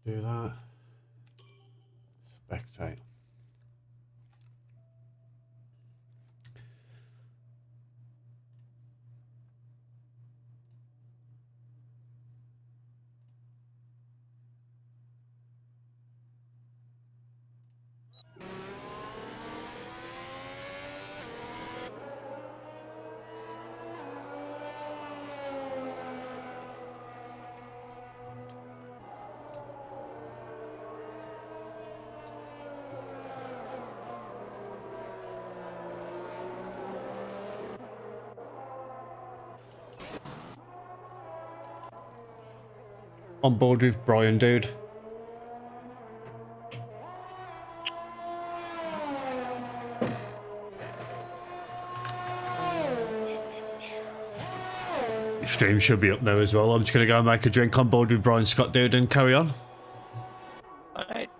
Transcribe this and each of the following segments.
Do that. Spectate. On board with Brian, dude. Stream should be up there as well. I'm just going to go and make a drink on board with Brian Scott, dude, and carry on. Alright.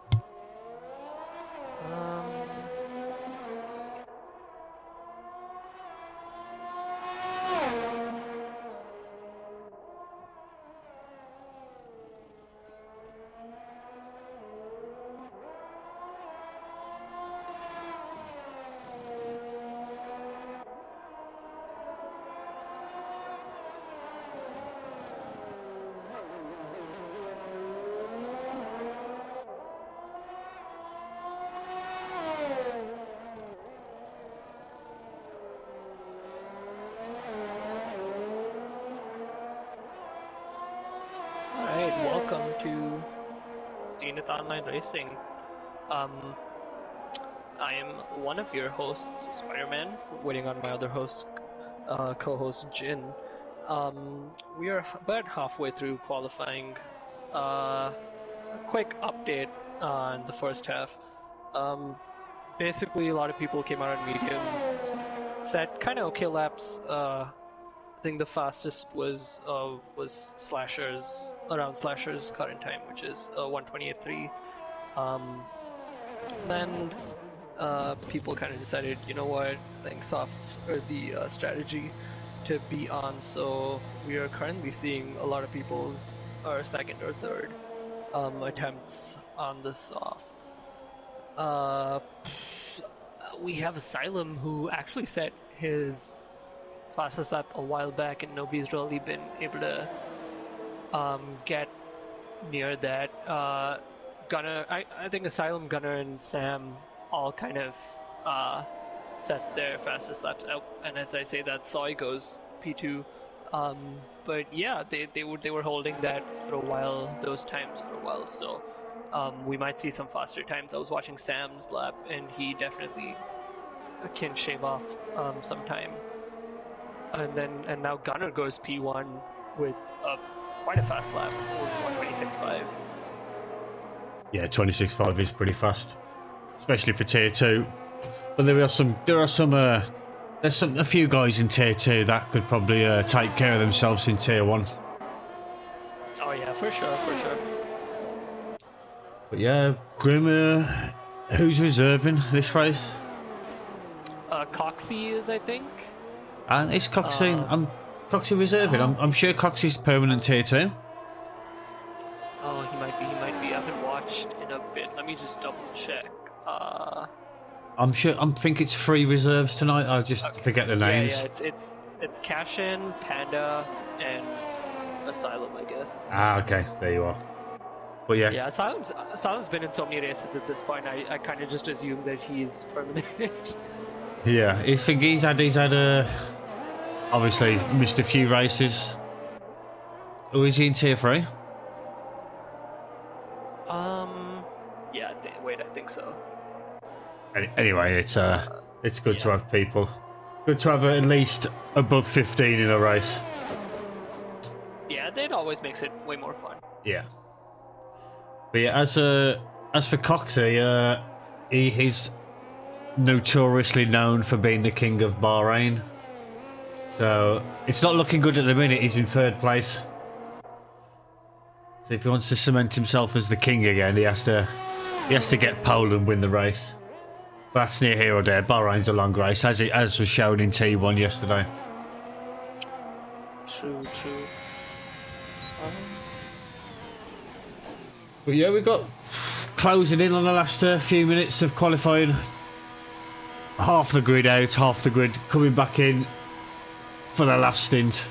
Welcome to Zenith Online Racing. I am one of your hosts, Spider-Man, waiting on my other host, co-host Jin. We are about halfway through qualifying. A quick update on the first half. Basically, a lot of people came out on mediums, set kind of okay laps. I think the fastest was Slasher's, around Slasher's current time, which is 1:28.3. Then people kind of decided, you know what, I think softs are the strategy to be on, so we are currently seeing a lot of people's second or third attempts on the softs. We have Asylum, who actually set his fastest lap a while back, and nobody's really been able to get near that. Gunner, I think Asylum, Gunner, and Sam all kind of set their fastest laps out, and as I say that, Soy goes P2. But yeah, they were holding that for a while, those times for a while, so we might see some faster times. I was watching Sam's lap, and he definitely can shave off some time. And now Gunner goes P1 with quite a fast lap, 1:26.5. Yeah, 26.5 is pretty fast, especially for tier 2. But there's a few guys in tier 2 that could probably take care of themselves in tier 1. Oh yeah, for sure. But yeah, Grim, who's reserving this race? Coxie is, I think. And it's Coxie. Coxie reserving. I'm sure Coxie's permanent tier 2. Oh, he might be. I haven't watched in a bit. Let me just double check. I think it's 3 reserves tonight. I just forget the names. Yeah, it's Cashin, Panda, and Asylum, I guess. Ah, okay, there you are. But yeah. Yeah, Asylum's been in so many races at this point. I kind of just assume that he's permanent. Yeah, he's had obviously missed a few races. Oh, is he in tier 3? Yeah, I think so. Anyway, it's good to have people. Good to have at least above 15 in a race. Yeah, that always makes it way more fun. Yeah. But yeah, as for Coxie, he's notoriously known for being the king of Bahrain. So it's not looking good at the minute. He's in 3rd place. So if he wants to cement himself as the king again, he has to get pole and win the race. But that's near here or there. Bahrain's a long race, as was shown in T1 yesterday. True. But yeah, we got closing in on the last few minutes of qualifying. Half the grid out, half the grid coming back in for the last stint.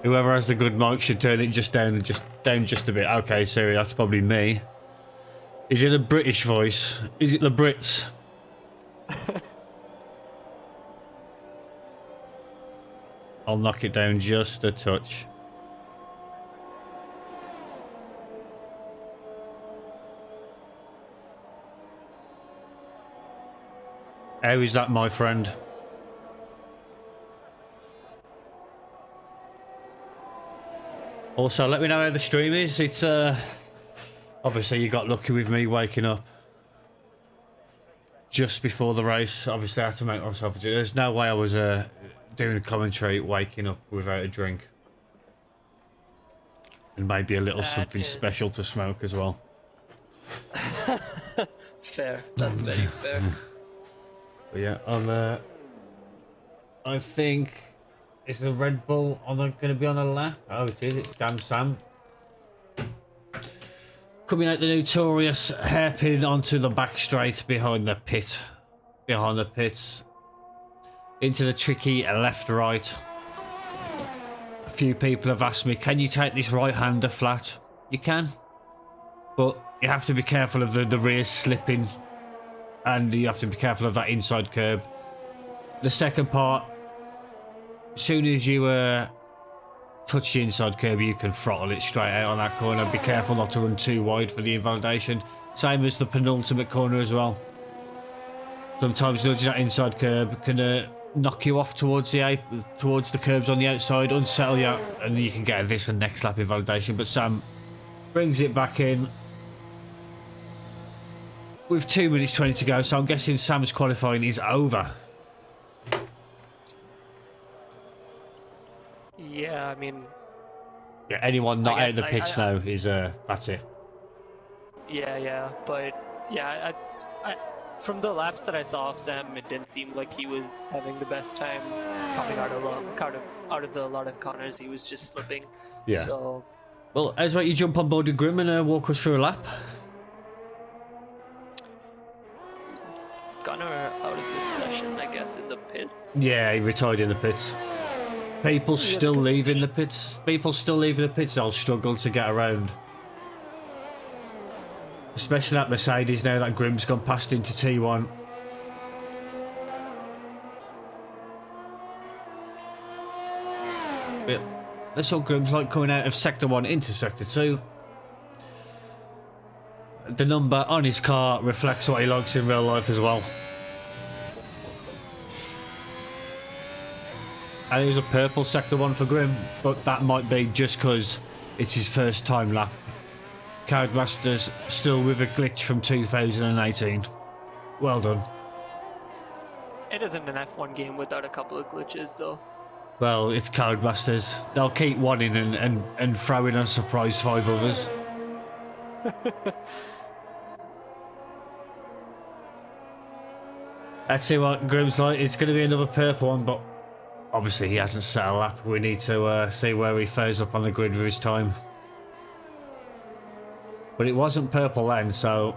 Whoever has the good mic should turn it just down just a bit. Okay, Siri, that's probably me. Is it a British voice? Is it the Brits? I'll knock it down just a touch. How is that, my friend? Also, let me know how the stream is. It's obviously you got lucky with me waking up just before the race. Obviously, I had to make myself. There's no way I was doing a commentary waking up without a drink, and maybe a little something special to smoke as well. Fair. That's very fair. But yeah, I think is the Red Bull going to be on a lap? Oh, it is. It's Damn Sam. Coming out the notorious hairpin onto the back straight behind the pits. Into the tricky left-right. A few people have asked me, can you take this right-hander flat? You can. But you have to be careful of the rear slipping. And you have to be careful of that inside curb. The second part, as soon as you touch the inside curb, you can throttle it straight out on that corner. Be careful not to run too wide for the invalidation. Same as the penultimate corner as well. Sometimes nudging that inside curb can knock you off towards the curbs on the outside, unsettle you, and you can get this and next lap invalidation. But Sam brings it back in with 2 minutes 20 to go, so I'm guessing Sam's qualifying is over. Yeah, I mean... Yeah, anyone not out of the pitch now is, that's it. Yeah, but... Yeah, I from the laps that I saw of Sam, it didn't seem like he was having the best time coming out of the lot of corners. He was just slipping. Yeah. So... Well, as about you jump on board with Grim and walk us through a lap? Gunner out of this session, I guess, in the pits. Yeah, he retired in the pits. People still leaving the pits. They'll struggle to get around. Especially that Mercedes now that Grim's gone past into T1. But that's what Grim's like coming out of Sector 1 into Sector 2. The number on his car reflects what he likes in real life as well. And it was a purple Sector 1 for Grim, but that might be just because it's his first time lap. Codemasters still with a glitch from 2018. Well done. It isn't an F1 game without a couple of glitches, though. Well, it's Codemasters. They'll keep one in and throw in a surprise 5 others. Let's see what Grim's like. It's going to be another purple one, but obviously he hasn't set a lap. We need to see where he fares up on the grid with his time. But it wasn't purple then, so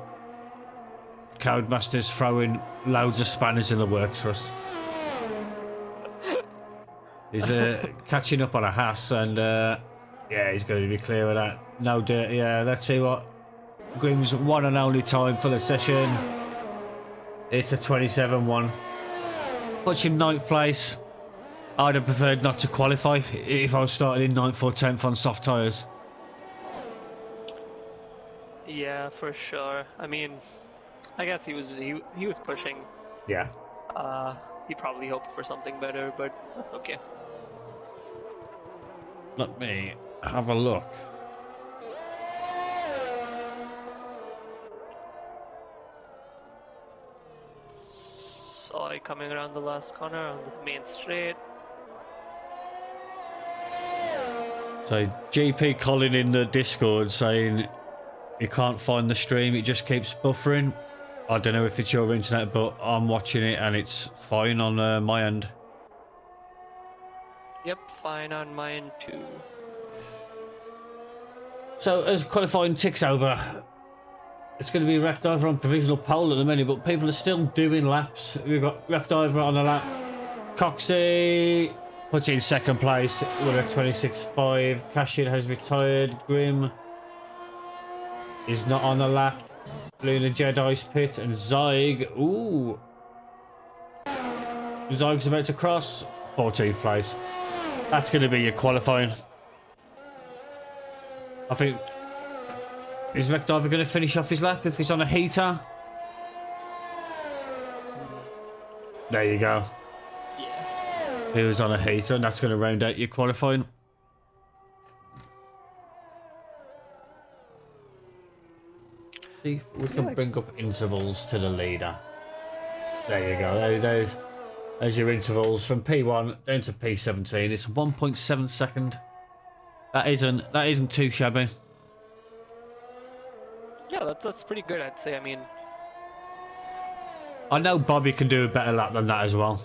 Codemasters throwing loads of spanners in the works for us. He's catching up on a Haas, and yeah, he's going to be clear of that. No dirt. Yeah, let's see what Grim's one and only time for the session. It's a 27-1. Puts him 9th place. I'd have preferred not to qualify if I was starting in 9th or 10th on soft tyres. Yeah, for sure. I mean, I guess he was pushing. Yeah. He probably hoped for something better, but that's okay. Let me have a look. Saw it coming around the last corner on the main straight. So GP calling in the Discord saying you can't find the stream, it just keeps buffering. I don't know if it's your internet, but I'm watching it and it's fine on my end. Yep, fine on mine too. So as qualifying ticks over, it's going to be wrecked over on provisional pole at the minute, but people are still doing laps. We've got wrecked over on a lap. Coxey puts in second place with a 26.5. Cashin has retired. Grim is not on the lap. Luna Jedi's pit and Zyg. Ooh. Zyg's about to cross. 14th place. That's going to be your qualifying. I think... Is Wreckdiver going to finish off his lap if he's on a heater? There you go. Yeah. He was on a heater, and that's going to round out your qualifying. See if we can bring up intervals to the leader. There you go. There's your intervals from P1 down to P17. It's 1.7 second. That isn't too shabby. Yeah, that's pretty good, I'd say. I mean, I know Bobby can do a better lap than that as well.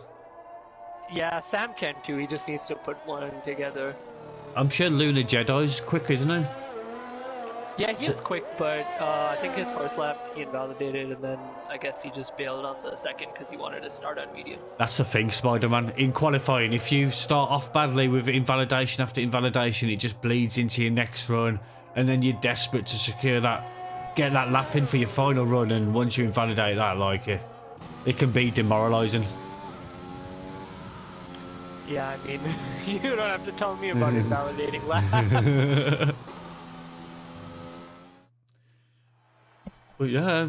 yeah, Sam can too. He just needs to put one together. I'm sure Luna Jedi's quick, isn't he? Yeah, he is quick, but I think his first lap he invalidated, and then I guess he just bailed on the second because he wanted to start on mediums. That's the thing, Spider-Man. In qualifying, if you start off badly with invalidation after invalidation, it just bleeds into your next run, and then you're desperate to secure that, get that lap in for your final run, and once you invalidate that, like it can be demoralising. Yeah, I mean, you don't have to tell me about invalidating laps. But yeah,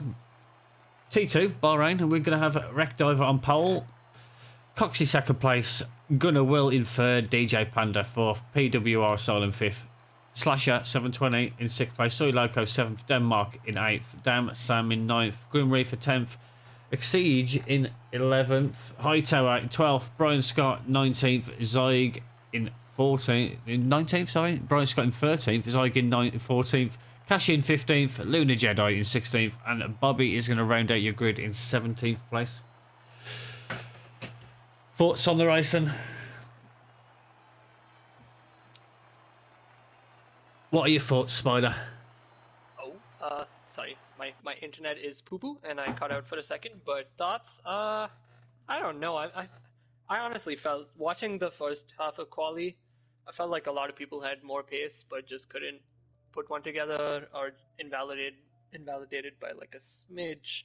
T2, Bahrain, and we're going to have Wreckdiver on pole. Coxey second place, Gunner Will in third, DJ Panda fourth, PWR Solon fifth, Slasher 720 in sixth place, Soy Loco seventh, Denmark in eighth, Dam Sam in ninth, Grim Reaper 10th, Exige in 11th, Hightower in 12th, Brian Scott 19th, Zyg in 19th, sorry, Brian Scott in 13th, Zyg in 14th, Cash in 15th, Luna Jedi in 16th, and Bobby is going to round out your grid in 17th place. Thoughts on the racing? What are your thoughts, Spider? Oh, sorry, my internet is poo-poo, and I cut out for a second, but thoughts? I don't know, I honestly felt, watching the first half of quali, I felt like a lot of people had more pace, but just couldn't put one together, or invalidated by like a smidge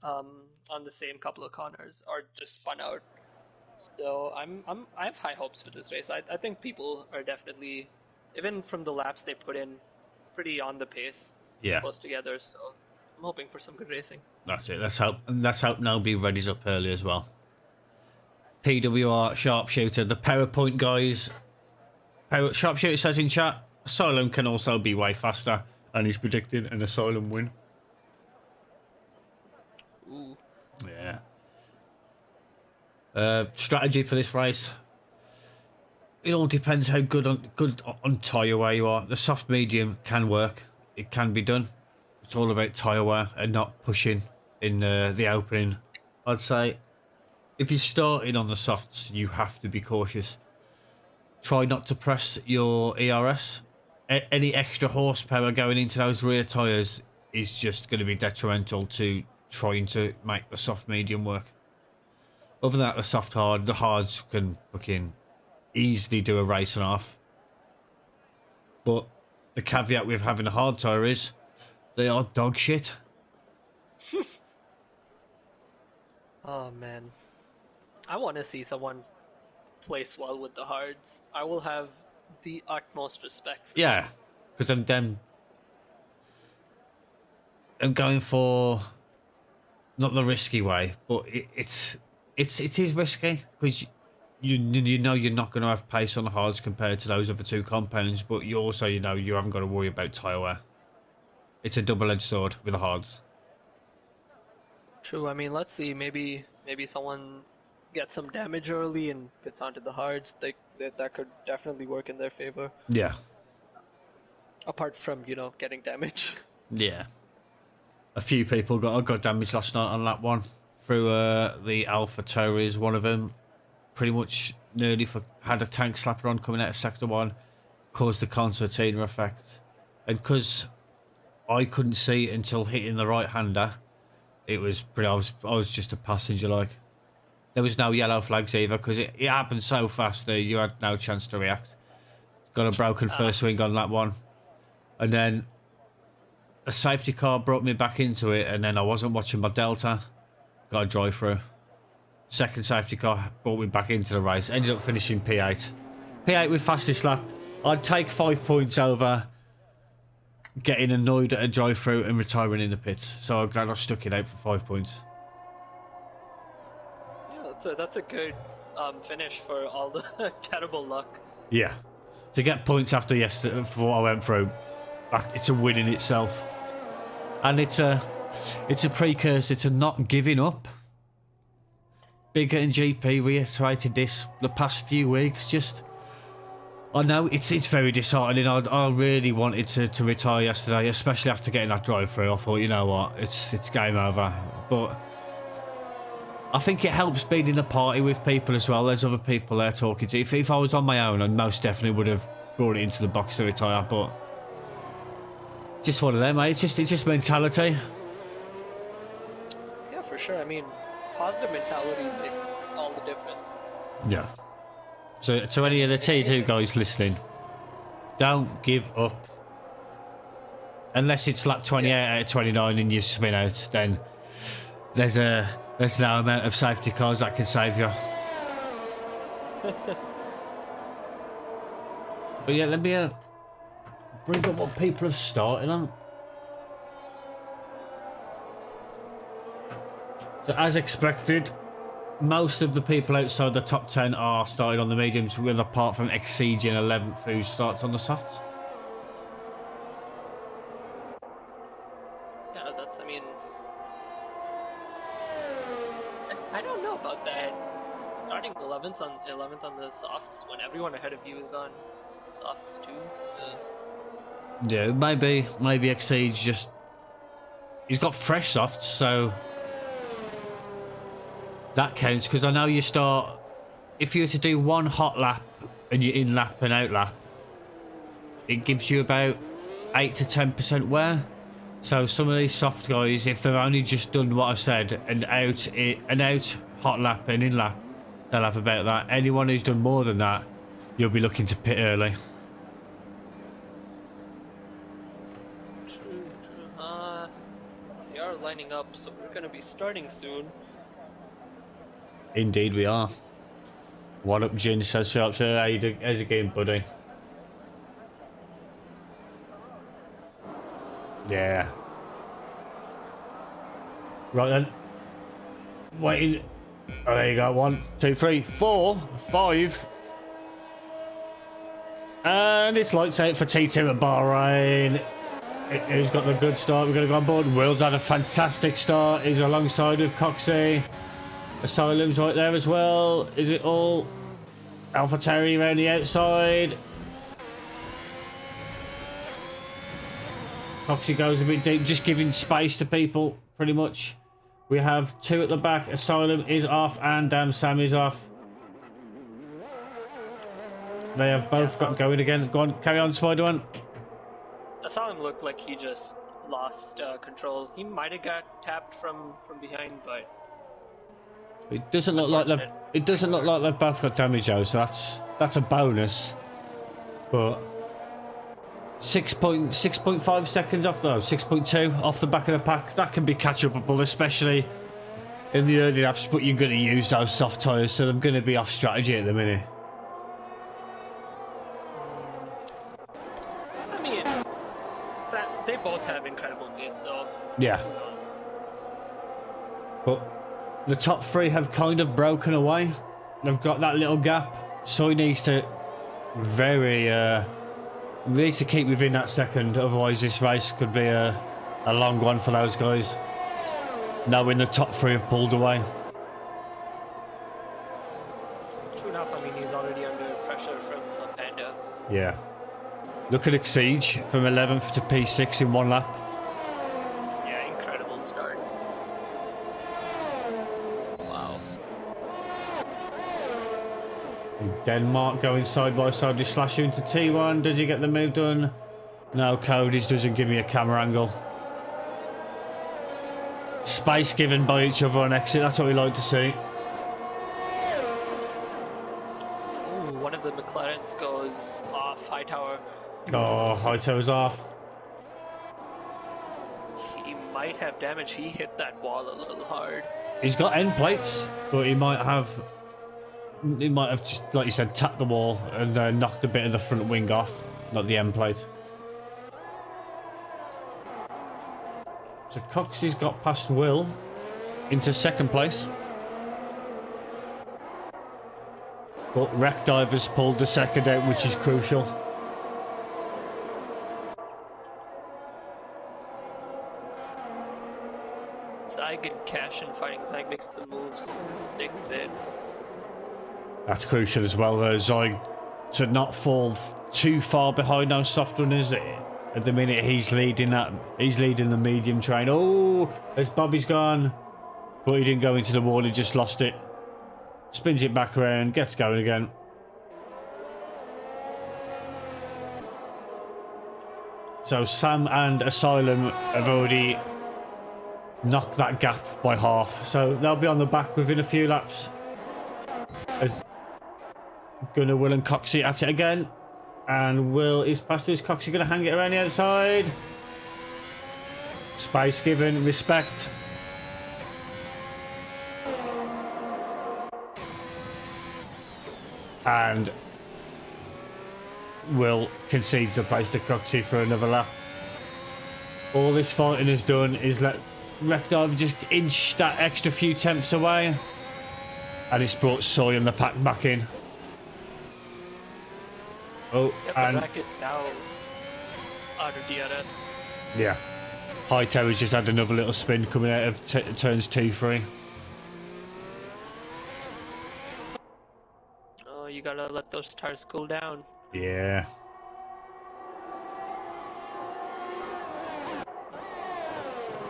on the same couple of corners, or just spun out. So I have high hopes for this race. I think people are definitely, even from the laps they put in, pretty on the pace, Yeah, close together. So I'm hoping for some good racing. that's it. Let's hope nobody readies up early as well. PWR Sharpshooter, the PowerPoint guys. Sharpshooter says in chat, Asylum can also be way faster, and he's predicting an Asylum win. Ooh. Yeah. Strategy for this race. It all depends how good on tyre wear you are. The soft medium can work. It can be done. It's all about tyre wear and not pushing in the opening. I'd say if you're starting on the softs, you have to be cautious. Try not to press your ERS. Any extra horsepower going into those rear tyres is just going to be detrimental to trying to make the soft medium work. Other than that, the hards can fucking easily do a race and a half. But the caveat with having a hard tyre is they are dog shit. Oh man, I want to see someone place well with the hards. I will have the utmost respect for Yeah, because I'm going for not the risky way, but it is risky because you know you're not going to have pace on the hards compared to those other two compounds, but you also you haven't got to worry about tyre wear. It's a double-edged sword with the hards. True. I mean, let's see. Maybe someone gets some damage early and gets onto the hards. That could definitely work in their favor. Yeah. Apart from getting damage. Yeah. A few people got damaged last night on lap one through the Alpha Tauris. One of them pretty much nearly had a tank slapper on coming out of sector one, caused the concertina effect, And because I couldn't see it until hitting the right-hander, it was pretty. I was just a passenger. Like, there was no yellow flags either because it happened so fast that you had no chance to react. Got a broken first swing on that one, and then a safety car brought me back into it, and then I wasn't watching my delta. Got a drive through. Second safety car brought me back into the race. Ended up finishing P8. P8 with fastest lap. I'd take 5 points over getting annoyed at a drive through and retiring in the pits. So I'm glad I stuck it out for 5 points. Yeah, that's a good finish for all the terrible luck. Yeah. To get points after yesterday for what I went through, it's a win in itself. And it's a precursor to not giving up. Bigger and GP reiterated this the past few weeks. Just, I know it's very disheartening. I really wanted to retire yesterday, especially after getting that drive through. I thought, you know what, it's game over. But I think it helps being in a party with people as well. There's other people there talking to. If I was on my own, I most definitely would have brought it into the box to retire. But just one of them, mate. It's just mentality. Yeah, for sure. I mean, positive mentality makes all the difference. Yeah. So to any of the T2 guys listening, don't give up. Unless it's lap 28 out of 29 and you spin out, then there's no amount of safety cars that can save you. But yeah, let me bring up what people have started on. So as expected, most of the people outside the top 10 are started on the mediums, with apart from Exceed in 11th, who starts on the softs. Yeah, that's, I mean, I don't know about that. Starting 11th on the softs when everyone ahead of you is on softs too. Yeah, maybe Exceed's just, he's got fresh softs, so that counts, because I know you start, if you were to do one hot lap and you're in lap and out lap, it gives you about 8 to 10% wear. So some of these soft guys, if they've only just done what I said and out hot lap and in lap, they'll have about that. Anyone who's done more than that, you'll be looking to pit early. True. They are lining up, so we're gonna be starting soon. Indeed we are. What up, Jin? Says so up to how's the game, buddy? Yeah. Right then. Waiting. Oh, there you go. 1, 2, 3, 4, 5. And it's lights out for T2 at Bahrain. Who's got the good start? We're going to go on board. Will's had a fantastic start. He's alongside with Coxey. Asylum's right there as well. Is it all? Alpha Terry around the outside. Coxey goes a bit deep, just giving space to people, pretty much. We have 2 at the back. Asylum is off and Damn Sam is off. They have both got going again. Go on, carry on, Spider-Man. Asylum looked like he just lost control. He might have got tapped from behind, but it doesn't look like they've both got damage though, so that's a bonus. But 6.5 seconds off though, 6.2 off the back of the pack. That can be catch-upable, especially in the early laps, but you're going to use those soft tyres, so they're going to be off strategy at the minute. I mean, they both have incredible pace, so yeah. Who knows? But the top 3 have kind of broken away. They've got that little gap, so he needs to needs to keep within that second, otherwise this race could be a long one for those guys, knowing the top 3 have pulled away. True enough, I mean, he's already under pressure from Panda. Yeah. Look at Exceed from 11th to P6 in 1 lap. Yeah, incredible start. Wow. Denmark going side by side with Slasher into T1. Does he get the move done? No, Cody's doesn't give me a camera angle. Space given by each other on exit, that's what we like to see. Ooh, one of the McLarens goes off high tower. Oh, Hightower's off. He might have damage. He hit that wall a little hard. He's got end plates, but he might have just, like you said, tapped the wall and knocked a bit of the front wing off, not the end plate. So Coxey's got past Will into second place. But Wreck Diver's pulled the second out, which is crucial. Zag and Cash and fighting Zag makes the moves and sticks it. That's crucial as well, Zog, to not fall too far behind those soft runners. At the minute, he's leading the medium train. Oh, as Bobby's gone, but he didn't go into the wall. He just lost it. Spins it back around, gets going again. So Sam and Asylum have already knocked that gap by half. So they'll be on the back within a few laps. As Gunnar, Will and Coxey at it again. And Will is past us. Coxey going to hang it around the outside. Space given, respect. And Will concedes the place to Coxey for another lap. All this fighting has done is let Wreck Diver just inch that extra few tenths away. And it's brought Soy and the pack back in. Oh, Yep, and the Wreck is now out of DRS. yeah. Hightower's just had another little spin coming out of turns 2, 3. Oh, you gotta let those tires cool down. Yeah.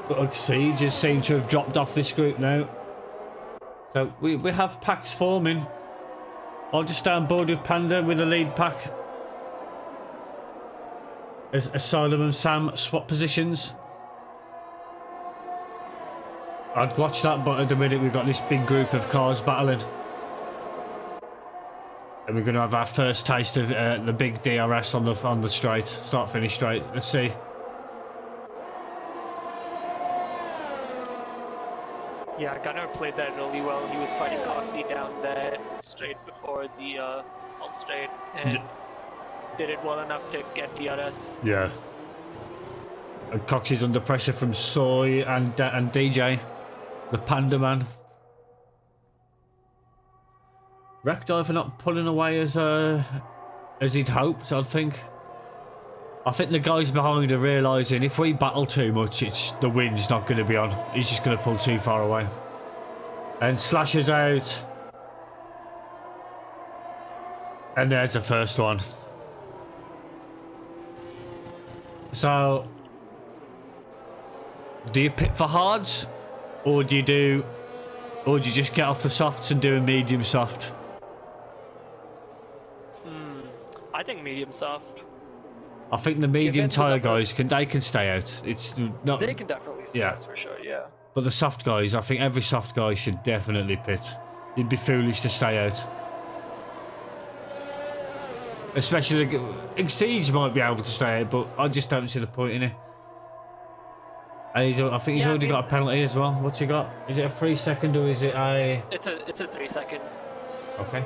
But Exceed just seem to have dropped off this group now. So we have packs forming. I'll just stay on board with Panda with the lead pack. As Asylum and Sam swap positions. I'd watch that, but at the minute we've got this big group of cars battling. And we're going to have our first taste of the big DRS on the straight, start finish straight. Let's see. Yeah, Gunnar played that really well. He was fighting Coxey down that straight before the home straight and did it well enough to get DRS. Yeah. And Coxey's under pressure from Soy and DJ, the Panda Man. Wreck Diver not pulling away as he'd hoped, I think. I think the guys behind are realising if we battle too much, the wind's not going to be on. He's just going to pull too far away. And Slasher's out. And there's the first one. So, do you pit for hards? Or do you just get off the softs and do a medium soft? I think medium soft. I think the medium into tyre the- guys can stay out. It's not. They can definitely stay Yeah. out for sure, yeah. But the soft guys, I think every soft guy should definitely pit. You'd be foolish to stay out. Especially Siege might be able to stay out, but I just don't see the point in it. And I think he's Yeah, already got a penalty as well. What's he got? Is it a 3 second or is it a? It's a 3 second. Okay.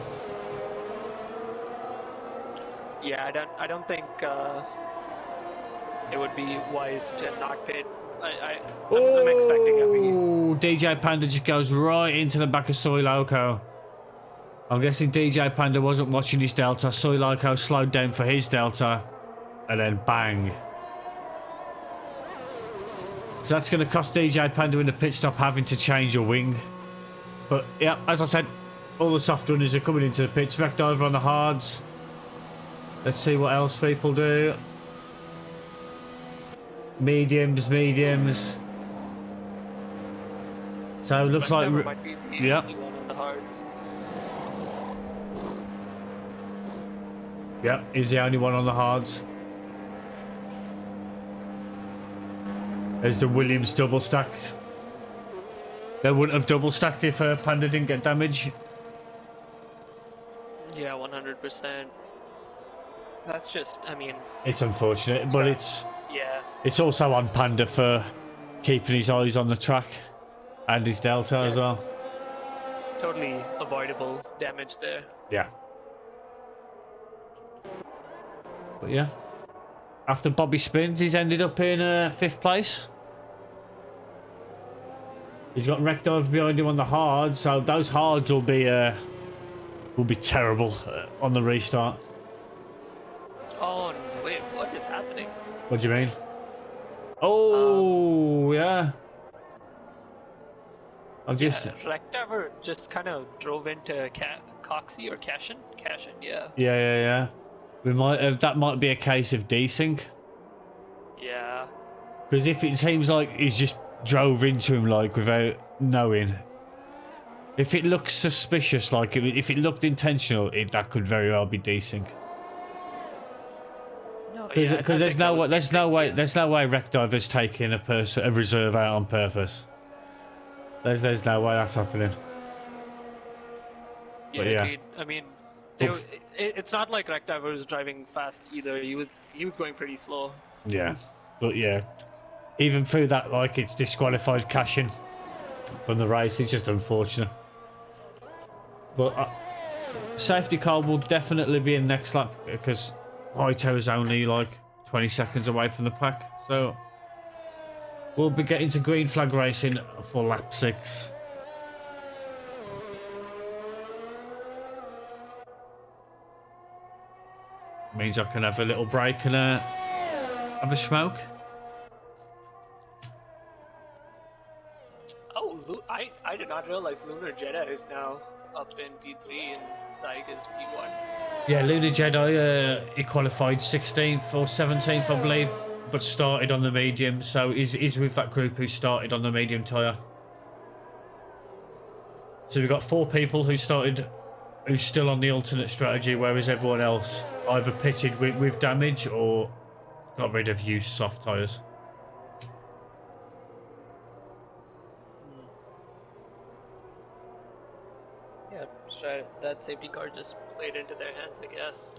Yeah, I don't think it would be wise to not pit. I'm expecting Oh, DJ Panda just goes right into the back of Soy Loco. I'm guessing DJ Panda wasn't watching his delta. Soy Loco slowed down for his delta, and then bang. So that's going to cost DJ Panda in the pit stop having to change a wing. But yeah, as I said, all the soft runners are coming into the pits. Wreck Diver on the hards. Let's see what else people do. Mediums. So it looks like... might be the yeah. only one in the hards. Yep, he's the only one on the hards. There's the Williams double stacked. They wouldn't have double stacked if Panda didn't get damage. Yeah, 100%. That's just, I mean... It's unfortunate, but yeah. it's also on Panda for keeping his eyes on the track and his delta as well. Totally avoidable damage there. Yeah. But yeah. After Bobby spins, he's ended up in 5th place. He's got wreck dive behind him on the hard, so those hards will be terrible on the restart. Oh wait, what is happening? What do you mean? Oh yeah. I'll just. Yeah, Rectover just kind of drove into Coxie or Cashin. Cashin, yeah. Yeah. We might have, that might be a case of desync. Yeah. Because if it seems like he's just drove into him like without knowing, if it looks suspicious, like if it looked intentional, that could very well be desync. Because there's no way Rectiver's taking a reserve out on purpose. There's no way that's happening. Yeah, but yeah. agreed. I mean, it's not like Rectiver was driving fast either. He was going pretty slow. Yeah, but yeah, even through that, like it's disqualified Cashin from the race. It's just unfortunate. But safety car will definitely be in next lap because Whitehair is only like 20 seconds away from the pack. So we'll be getting to green flag racing for lap 6. Means I can have a little break and have a smoke. Oh, I did not realize Lunar Jedi is now up in P3 and Saig is P1. Yeah, Lunar Jedi, he qualified 16th or 17th, I believe, but started on the medium, so he's with that group who started on the medium tyre. So we've got 4 people who's still on the alternate strategy, whereas everyone else either pitted with damage or got rid of used soft tyres. Yeah, that safety car just played into their hands, I guess.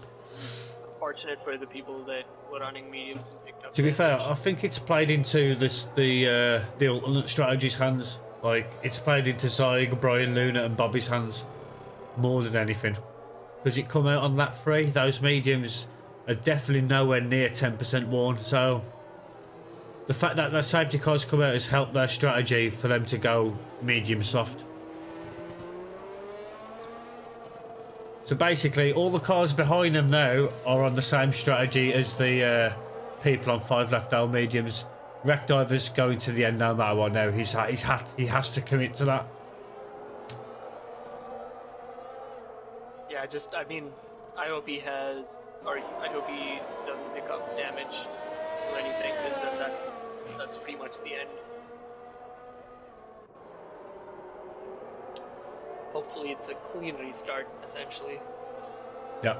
Fortunate for the people that were running mediums and picked up. To be fair, I think it's played into the alternate strategy's hands. Like, it's played into Saig, Brian, Luna and Bobby's hands more than anything. Because it come out on lap 3, those mediums are definitely nowhere near 10% worn. So the fact that their safety cars come out has helped their strategy for them to go medium soft. So basically, all the cars behind them now are on the same strategy as the people on 5 left L mediums. Wreck Diver's going to the end no matter what now. He has to commit to that. Yeah, I mean, I hope he doesn't pick up damage or anything, because then that's pretty much the end. Hopefully it's a clean restart, essentially. Yeah.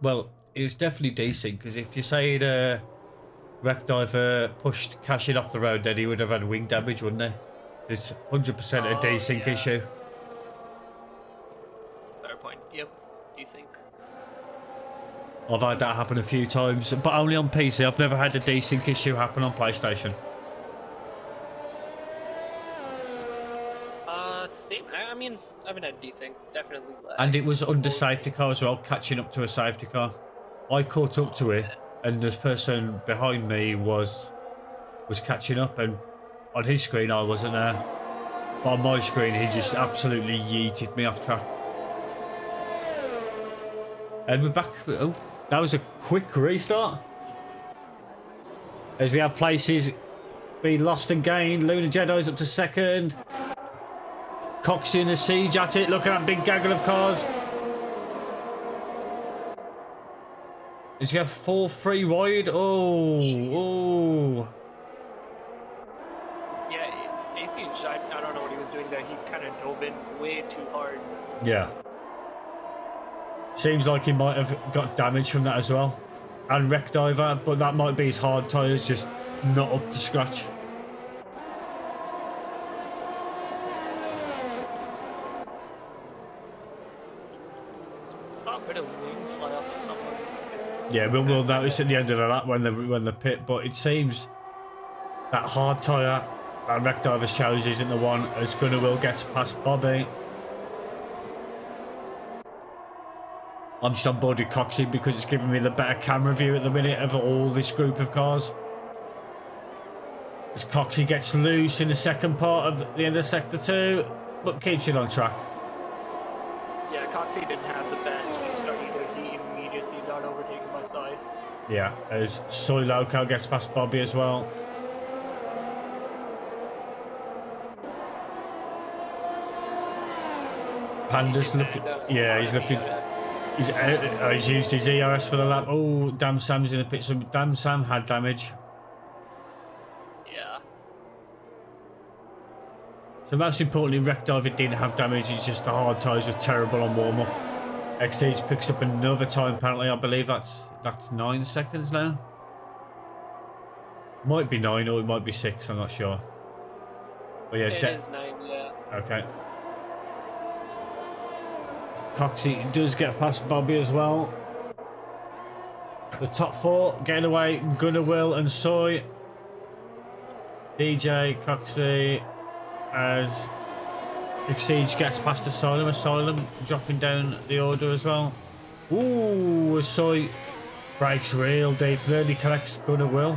Well, it was definitely decent, because if you say Wreck Diver pushed Cashin off the road, then he would have had wing damage, wouldn't he? It's 100% a desync issue. Fair point. Yep, desync. I've had that happen a few times, but only on PC. I've never had a desync issue happen on PlayStation. Same. I mean, I haven't had desync. Definitely. And it was under safety car as well, catching up to a safety car. I caught up to it, and the person behind me was catching up, and on his screen I wasn't there. But on my screen he just absolutely yeeted me off track. And we're back. Oh, that was a quick restart. As we have places being lost and gained. Lunar Jedi's up to 2nd. Coxie in a siege at it. Look at that big gaggle of cars. Did you have 4-3 wide? Oh, jeez. Oh. Yeah, AC, I don't know what he was doing there. He kind of drove in way too hard. Yeah. Seems like he might have got damage from that as well. and wreck diver, but that might be his hard tyres just not up to scratch. Saw a bit of wing fly off of someone. Yeah, we'll notice at the end of the lap when the pit, but it seems that hard tyre, that wreck diver's challenge isn't the one, as Will gets past Bobby. I'm just on board with Coxie because it's giving me the better camera view at the minute of all this group of cars. As Coxie gets loose in the second part of the end of Sector 2, but keeps it on track. Yeah, Coxie didn't have the best restart either. He immediately got overtaken by Side. Yeah, as Soy Loco gets past Bobby as well. Panda's looking... Yeah, he's looking... He's used his ERS for the lap. Oh, Damn Sam's in a pit. So Damn Sam had damage. Yeah. So most importantly, Wreck Diver didn't have damage. It's just the hard tyres were terrible on warm-up. Xstage picks up another time penalty. I believe that's 9 seconds now. Might be 9 or it might be 6. I'm not sure. But yeah, it is 9. Yeah. Okay. Coxie does get past Bobby as well. The top 4 getting away. Will and Soy. DJ, Coxie, as Exceed gets past Asylum. Asylum dropping down the order as well. Ooh, Soy breaks real deep. Nearly collects Will.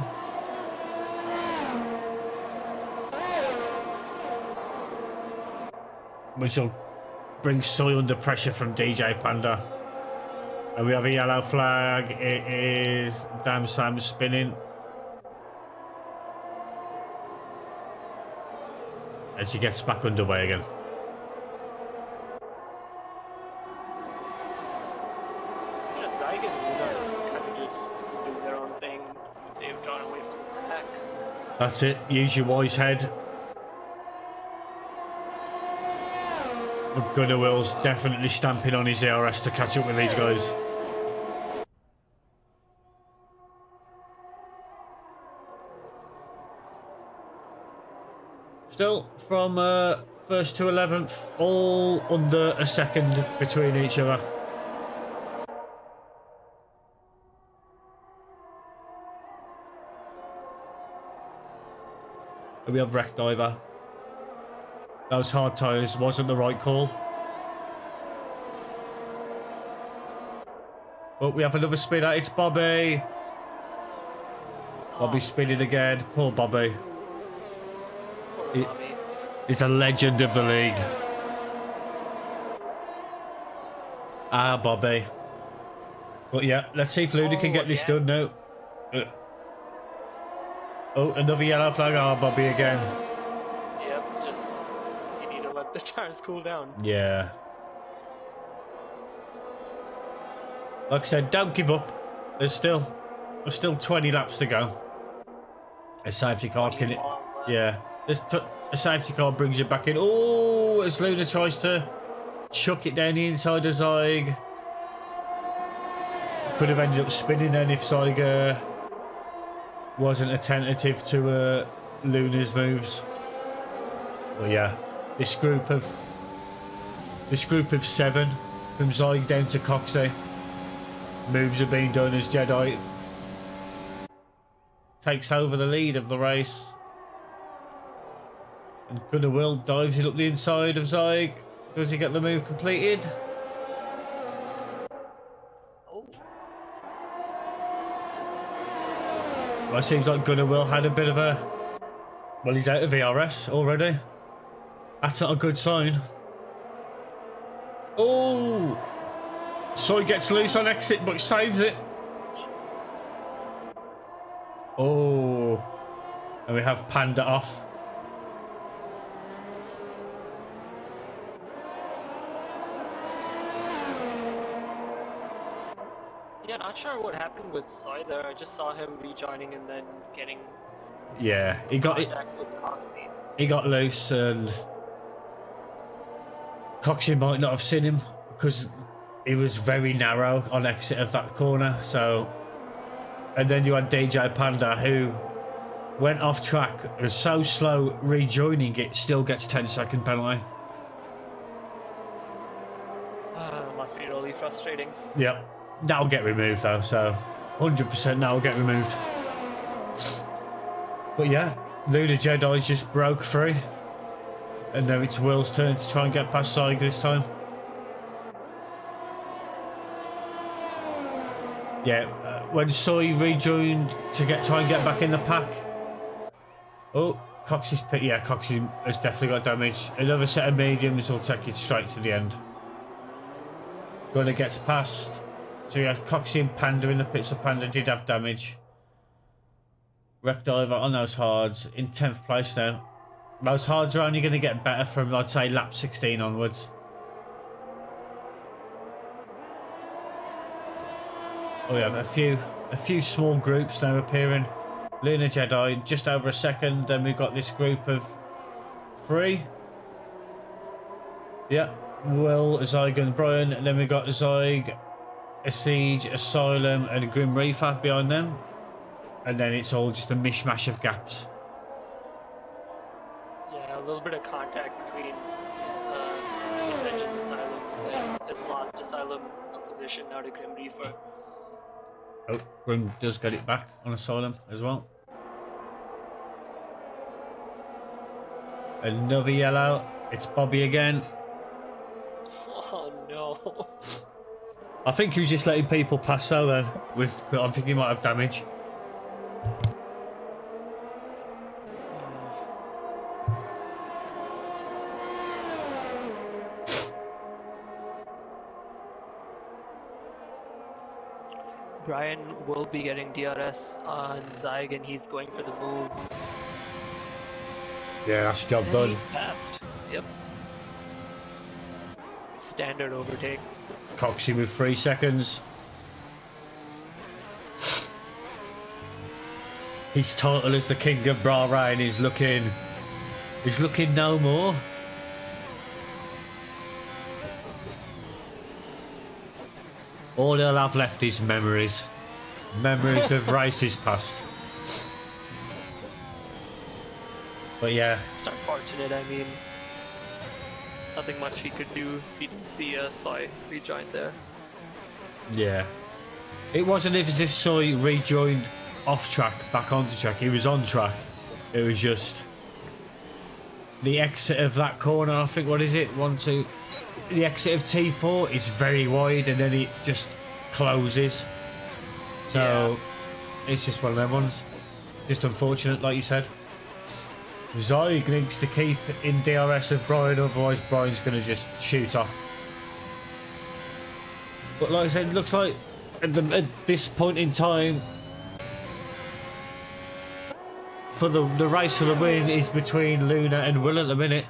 Which will bring Soy under pressure from DJ Panda. And we have a yellow flag. It is Damn Sam spinning. As he gets back underway again. Yeah, Zyg and Luna kind of just do their own thing. They've gone away from the pack. That's it. Use your wise head. But Will's definitely stamping on his ARS to catch up with these guys. Still, from 1st to 11th, all under a second between each other. And we have Wreck Diver. Those hard tyres wasn't the right call. But we have another spinner. It's Bobby. Bobby spinning again. Poor Bobby. He's a legend of the league. Ah, Bobby. But yeah, let's see if Luna can get this done now. Oh, another yellow flag. Ah, Bobby again. The tires cool down. Yeah. Like I said, don't give up. There's still 20 laps to go. A safety car can it? Yeah. A safety car brings you back in. Oh, as Luna tries to chuck it down the inside of Zyg. Could have ended up spinning then if Zyg wasn't attentive to Luna's moves. But yeah. This group of 7, from Zyg down to Coxie, moves are being done as Jedi takes over the lead of the race. And Will dives it up the inside of Zyg. Does he get the move completed? Oh. Well, it seems like Will had a bit of a... Well, he's out of VRS already. That's not a good sign. Oh! Soy gets loose on exit, but saves it. Oh. And we have Panda off. Yeah, not sure what happened with Soy there. I just saw him rejoining and then getting... Yeah, he got it. He got loose and... Coxie might not have seen him because he was very narrow on exit of that corner, so And then you had DJ Panda, who went off track, was so slow rejoining it, still gets 10-second penalty. Must be really frustrating. Yep, that'll get removed though, so 100% that'll get removed. But yeah, Lunar Jedi's just broke free. And now it's Will's turn to try and get past Zyg this time. Yeah, when Soy rejoined to try and get back in the pack. Oh, Cox has definitely got damage. Another set of mediums will take it straight to the end. Gunner gets past. So you have Coxie and Panda in the pits, so Panda did have damage. Wreck Diver on those hards in 10th place now. Those hards are only going to get better from, I'd say, lap 16 onwards. Oh, we have a few small groups now appearing. Lunar Jedi, just over a second. Then we've got this group of 3. Yeah, Will, Zyg and Brian. And then we've got Zyg, a Siege, Asylum and a Grim Reaper behind them. And then it's all just a mishmash of gaps. Yeah, a little bit of contact between Ascension Asylum and his lost Asylum position now to Grim Reaper. Oh, Grim does get it back on Asylum as well. Another yellow. It's Bobby again. Oh no. I think he was just letting people pass though then. I think he might have damage. Brian will be getting DRS on Zyg and he's going for the move. Yeah, that's job And done. he's passed. Yep. Standard overtake. Coxie with 3 seconds. His title as the King of Bahrain is looking no more. All he'll have left is memories. Memories of races past. But yeah. It's unfortunate, I mean, nothing much he could do if he didn't see us, so I rejoined there. Yeah. It wasn't as if Soy rejoined off track, back onto track. He was on track. It was just the exit of that corner, I think, what is it? 1, 2. The exit of T4 is very wide and then it just closes. So it's just one of them ones. Just unfortunate, like you said. Zyg needs to keep in DRS of Brian, otherwise Brian's going to just shoot off. But like I said, it looks like at this point in time, for the race for the win is between Luna and Will at the minute.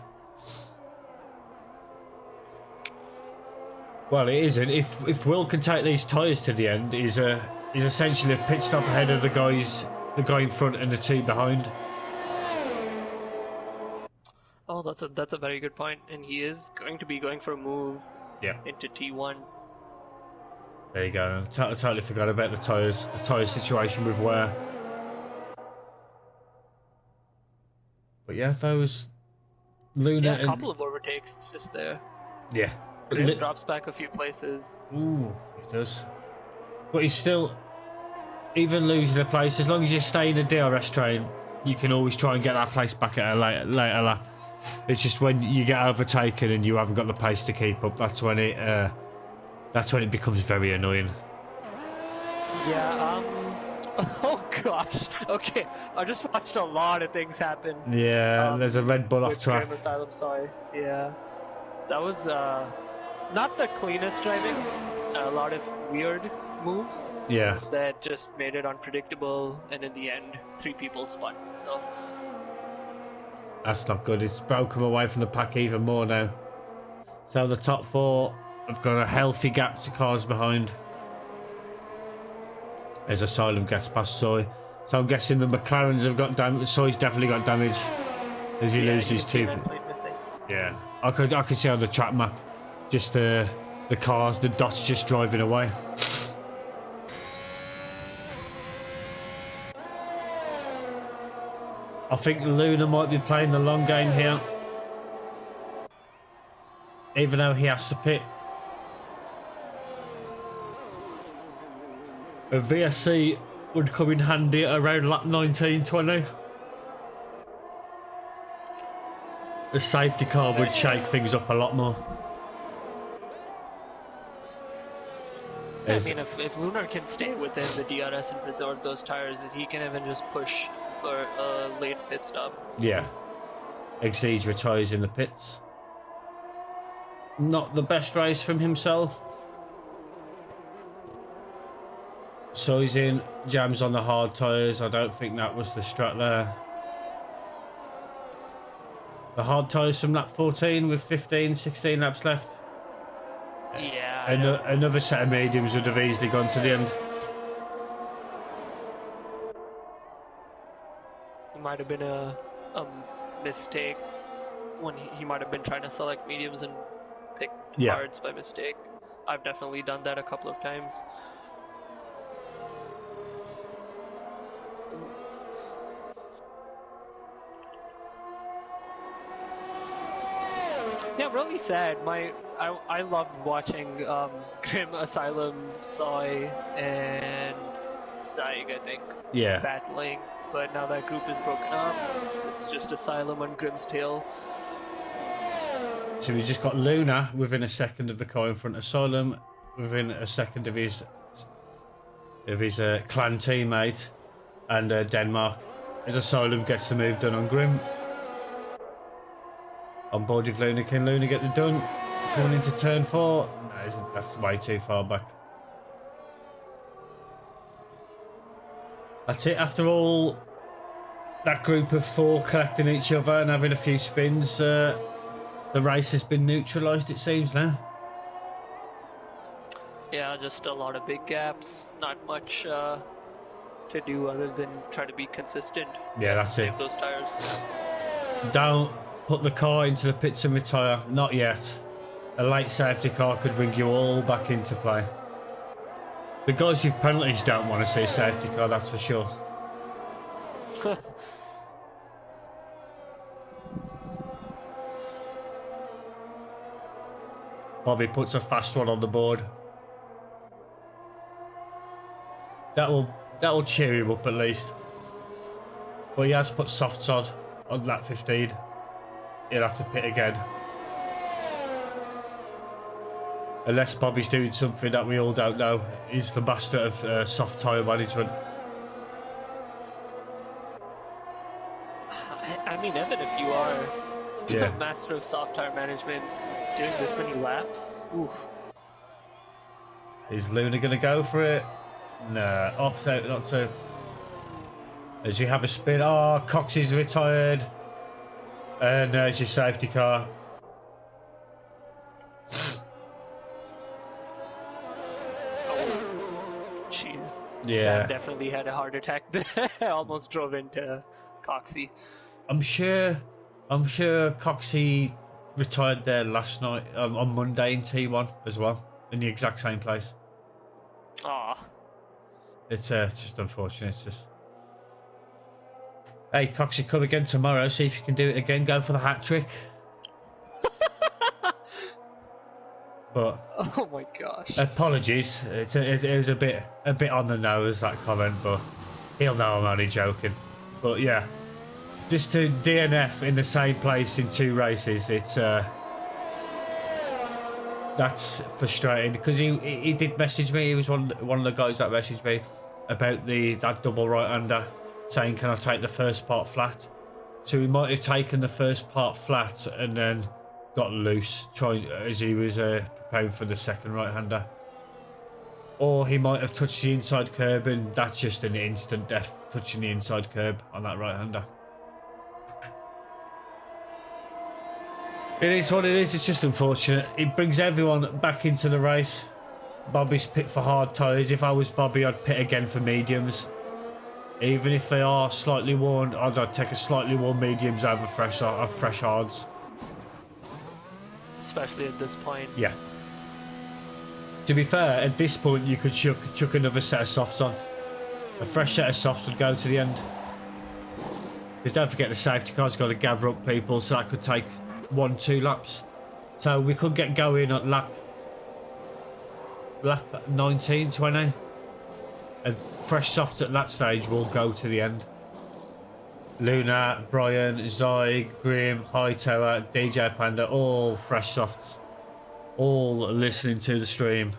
Well, it isn't. If Will can take these tyres to the end, is essentially a pit stop ahead of the guy in front and the 2 behind. Oh, that's a very good point, and he is going to be going for a move into T1. There you go. I totally forgot about the tyre situation with Ware. But yeah, those Luna a couple of overtakes just there. Yeah. It drops back a few places. Ooh, he does. But he's still, even losing a place, as long as you stay in the DRS train, you can always try and get that place back at a later lap. It's just when you get overtaken and you haven't got the pace to keep up, that's when it becomes very annoying. Yeah, oh gosh. Okay, I just watched a lot of things happen. Yeah, there's a Red Bull off track. Asylum, sorry. Yeah. That was not the cleanest driving. A lot of weird moves. Yeah. That just made it unpredictable, and in the end, 3 people spun. So that's not good. It's broken away from the pack even more now. So the top 4 have got a healthy gap to cars behind. As Asylum gets past Soy. So I'm guessing the McLarens have got damage. Soy's definitely got damage. As he loses 2. Yeah. I could see on the track map. Just the cars, the dots just driving away. I think Luna might be playing the long game here. Even though he has to pit. A VSC would come in handy at around lap 19-20. The safety car would shake things up a lot more. I mean, if Lunar can stay within the DRS and preserve those tires, he can even just push for a late pit stop. Yeah. Exige retires in the pits. Not the best race from himself. So he's in, jams on the hard tyres. I don't think that was the strat there. The hard tyres from lap 14 with 15, 16 laps left. Yeah. Another set of mediums would have easily gone to the end. It might have been a mistake when he might have been trying to select mediums and pick hards by mistake. I've definitely done that a couple of times. Yeah, really sad. I loved watching Grim, Asylum, Soy, and Zaig, I think, battling. But now that group is broken up, it's just Asylum on Grim's tail. So we just got Luna within a second of the car in front of Asylum, within a second of his clan teammate, and Denmark. As Asylum gets the move done on Grim. On board with Luna. Can Luna get the done? Coming into turn 4. No, that's way too far back. That's it. After all that group of 4 collecting each other and having a few spins, the race has been neutralised, it seems now. Yeah, just a lot of big gaps. Not much to do other than try to be consistent. Yeah, that's it. Save those tires. Don't put the car into the pits and retire. Not yet. A late safety car could bring you all back into play. The guys with penalties don't want to see a safety car, that's for sure. Bobby puts a fast one on the board. That will cheer him up at least. But he has put softs on lap 15. He'll have to pit again. Unless Bobby's doing something that we all don't know. He's the master of soft tyre management. I mean, Evan, if you are the master of soft tyre management doing this many laps, oof. Is Luna going to go for it? Nah, opt out not to. As you have a spin. Oh, Cox is retired. And there's your safety car. Jeez. Yeah. Sam definitely had a heart attack there. Almost drove into Coxie. I'm sure Coxie retired there last night, on Monday in T1 as well, in the exact same place. Ah. It's just unfortunate. It's just. Hey, Coxie, come again tomorrow. See if you can do it again. Go for the hat trick. But oh my gosh. Apologies. It was a bit on the nose, that comment, but he'll know I'm only joking. But yeah, just to DNF in the same place in 2 races, it's that's frustrating because he did message me. He was one of the guys that messaged me about that double right-hander, saying, can I take the first part flat? So he might have taken the first part flat and then got loose as he was preparing for the second right-hander. Or he might have touched the inside curb, and that's just an instant death, touching the inside curb on that right-hander. It is what it is. It's just unfortunate. It brings everyone back into the race. Bobby's pit for hard tyres. If I was Bobby, I'd pit again for mediums. Even if they are slightly worn, I'd take a slightly worn mediums over fresh hards. Especially at this point. Yeah. To be fair, at this point, you could chuck another set of softs on. A fresh set of softs would go to the end. Because don't forget the safety car's got to gather up people, so that could take 1-2 laps. So we could get going at lap 19, 20. And fresh softs at that stage will go to the end. Luna, Brian, Zyg, Grim, Hightower, DJ Panda, all fresh softs. All listening to the stream.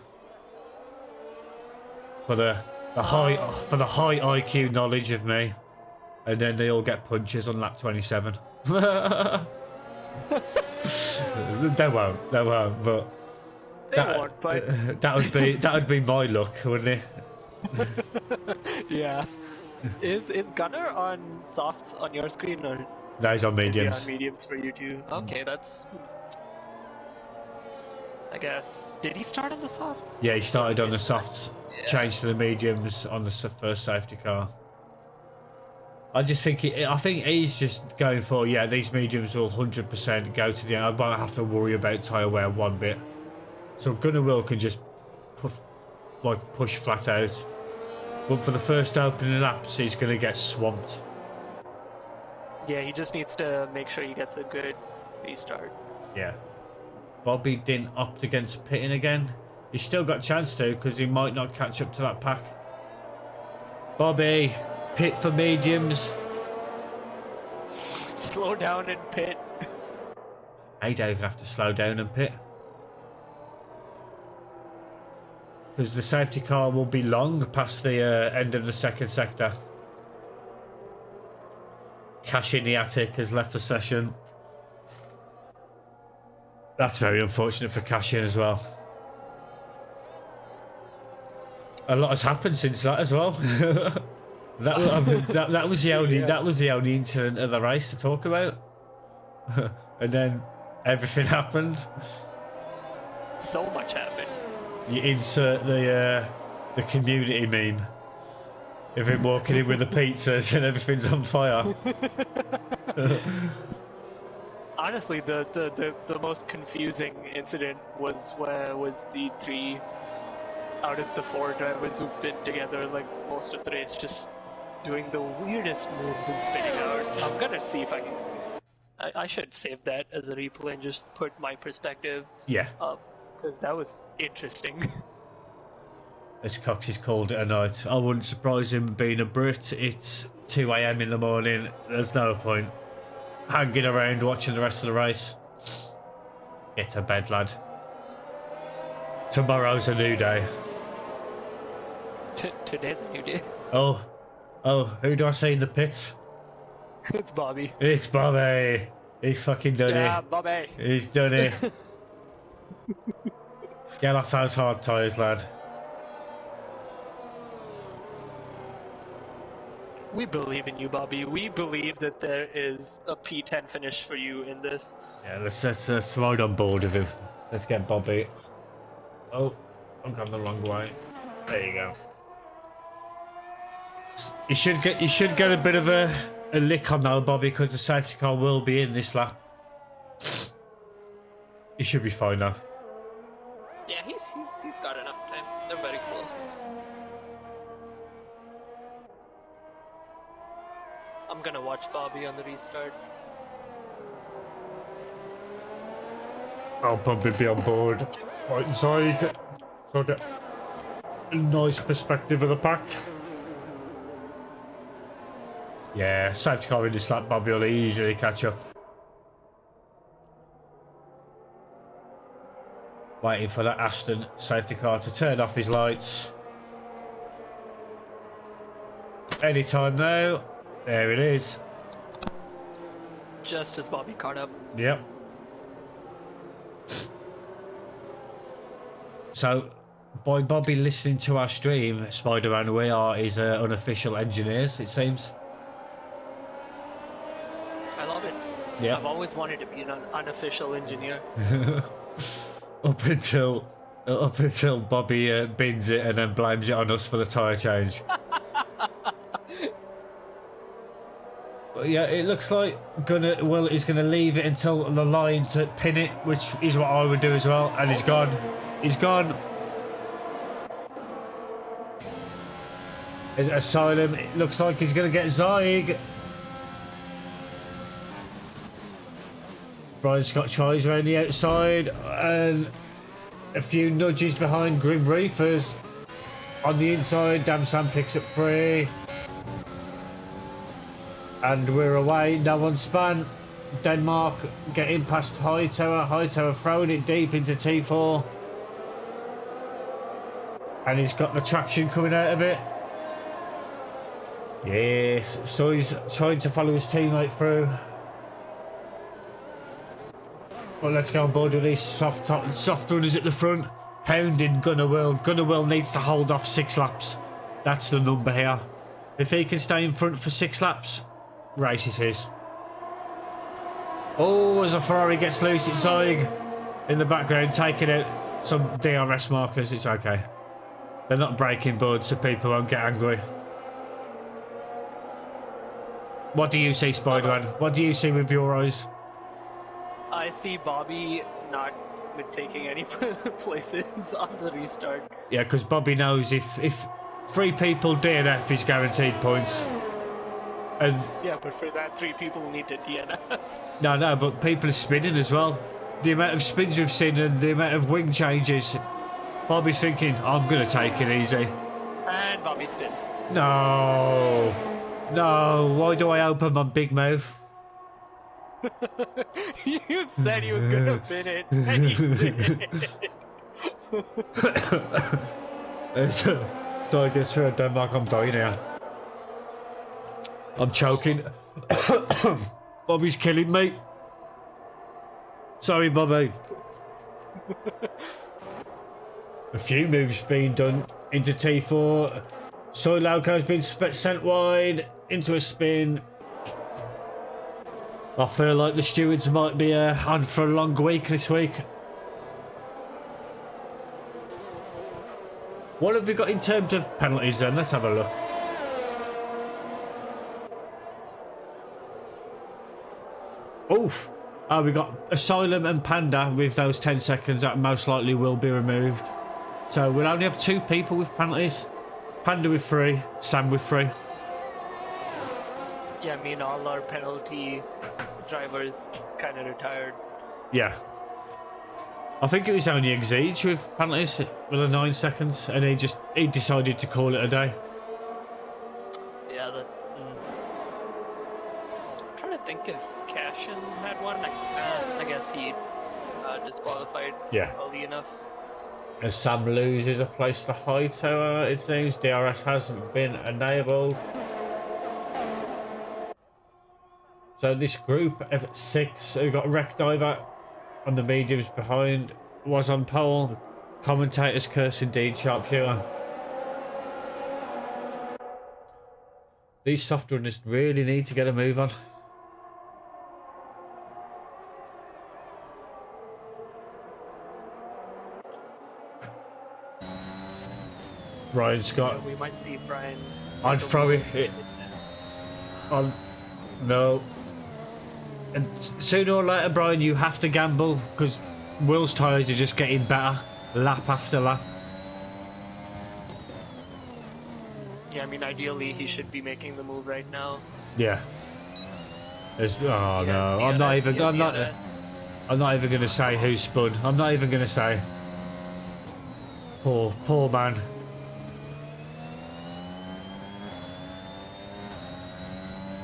For the high IQ knowledge of me. And then they all get punches on lap 27. They won't, but that would be my luck, wouldn't it? Yeah. Is Gunner on softs on your screen, or No, he's on mediums. is he on mediums for you too? Okay, that's. I guess. Did he start on the softs? Yeah, he started on the softs, Yeah. changed to the mediums on the first safety car. I just think I think he's just going for, yeah, these mediums will 100% go to the end. I won't have to worry about tyre wear one bit. So Gunnar Will can just push flat out. But for the first opening laps, he's going to get swamped. Yeah, he just needs to make sure he gets a good restart. Yeah. Bobby didn't opt against pitting again. He's still got a chance to, because he might not catch up to that pack. Bobby, pit for mediums. Slow down and pit. I don't even have to slow down and pit. Because the safety car will be long past the end of the second sector. Cash in the attic has left the session. That's very unfortunate for Cash in as well. A lot has happened since that as well. that was the only incident of the race to talk about. And then everything happened. So much happened. You insert the community meme of him walking in with the pizzas and everything's on fire. Honestly, the most confusing incident was the 3 out of the 4 drivers who've been together like most of the race, just doing the weirdest moves and spinning out. I'm gonna see if I can. I should save that as a replay and just put my perspective. Yeah. Up, because that was interesting. As Cox has called it a night. I wouldn't surprise him being a Brit. It's 2 AM in the morning. There's no point hanging around watching the rest of the race. Get to bed, lad. Tomorrow's a new day. Today's a new day. Oh, who do I see in the pits? It's Bobby. It's Bobby. He's fucking done it. Yeah, Bobby. He's done it. Get off those hard tyres, lad. We believe in you, Bobby. We believe that there is a P10 finish for you in this. Yeah, let's ride on board with him. Let's get Bobby. Oh, I'm going the wrong way. There you go. You should get a bit of a lick on though, Bobby, because the safety car will be in this lap. He should be fine now. Yeah, he's got enough time. They're very close. I'm gonna watch Bobby on the restart. I'll probably be on board. Right, so I get a nice perspective of the pack. Yeah, safety car in this lap, Bobby will easily catch up. Waiting for that Aston safety car to turn off his lights. Anytime now. There it is. Just as Bobby caught up. Yep. So, by Bobby listening to our stream, Spider-Man, we are his unofficial engineers, it seems. I love it. Yeah. I've always wanted to be an unofficial engineer. up until Bobby bins it and then blames it on us for the tyre change. But yeah, it looks like Will is gonna leave it until the line to pin it, which is what I would do as well. And he's gone. He's gone. Asylum. It looks like he's gonna get Zyg. Brian Scott tries around the outside and a few nudges behind Grim Reefers. On the inside, Dam Sam picks up 3. And we're away, no one span. Denmark getting past Hightower. Hightower throwing it deep into T4. And he's got the traction coming out of it. Yes, so he's trying to follow his teammate through. Well, let's go on board with these soft runners at the front. Hounding Gunnar Will. Gunnar Will needs to hold off 6 laps. That's the number here. If he can stay in front for 6 laps, race is his. Oh, as a Ferrari gets loose, it's Zoig in the background taking out some DRS markers. It's okay. They're not breaking boards, so people won't get angry. What do you see, Spider-Man? What do you see with your eyes? I see Bobby not taking any places on the restart. Yeah, because Bobby knows if 3 people DNF, he's guaranteed points. And yeah, but for that, 3 people need to DNF. No, but people are spinning as well. The amount of spins we've seen and the amount of wing changes. Bobby's thinking, I'm going to take it easy. And Bobby spins. No. No, why do I open my big mouth? You said he was going to bin it, and he did. So I guess for Denmark, I'm dying here. I'm choking. Bobby's killing me. Sorry, Bobby. A few moves being done into T4. Soy Lauco's been sent wide into a spin. I feel like the stewards might be on for a long week this week. What have we got in terms of penalties then? Let's have a look. Oof. Oh, we got Asylum and Panda with those 10 seconds that most likely will be removed. So we'll only have 2 people with penalties. Panda with 3, Sam with 3. Yeah, I mean, all our penalty drivers kind of retired. Yeah. I think it was only Exige with penalties with the 9 seconds, and he decided to call it a day. Yeah, I'm trying to think if Cashin had one. I guess he disqualified early enough. As Sam loses a place to Hightower, it seems DRS hasn't been enabled. So this group of 6 who got Wreck Diver on the mediums behind was on pole. Commentators curse indeed, Sharpshooter. These soft runners really need to get a move on. Brian Scott. We might see Brian. I'd throw it on. No. And sooner or later, Brian, you have to gamble because Will's tyres are just getting better lap after lap. Yeah, I mean, ideally he should be making the move right now. Yeah. No, I'm not even going to say who spun. I'm not even going to say. Poor man.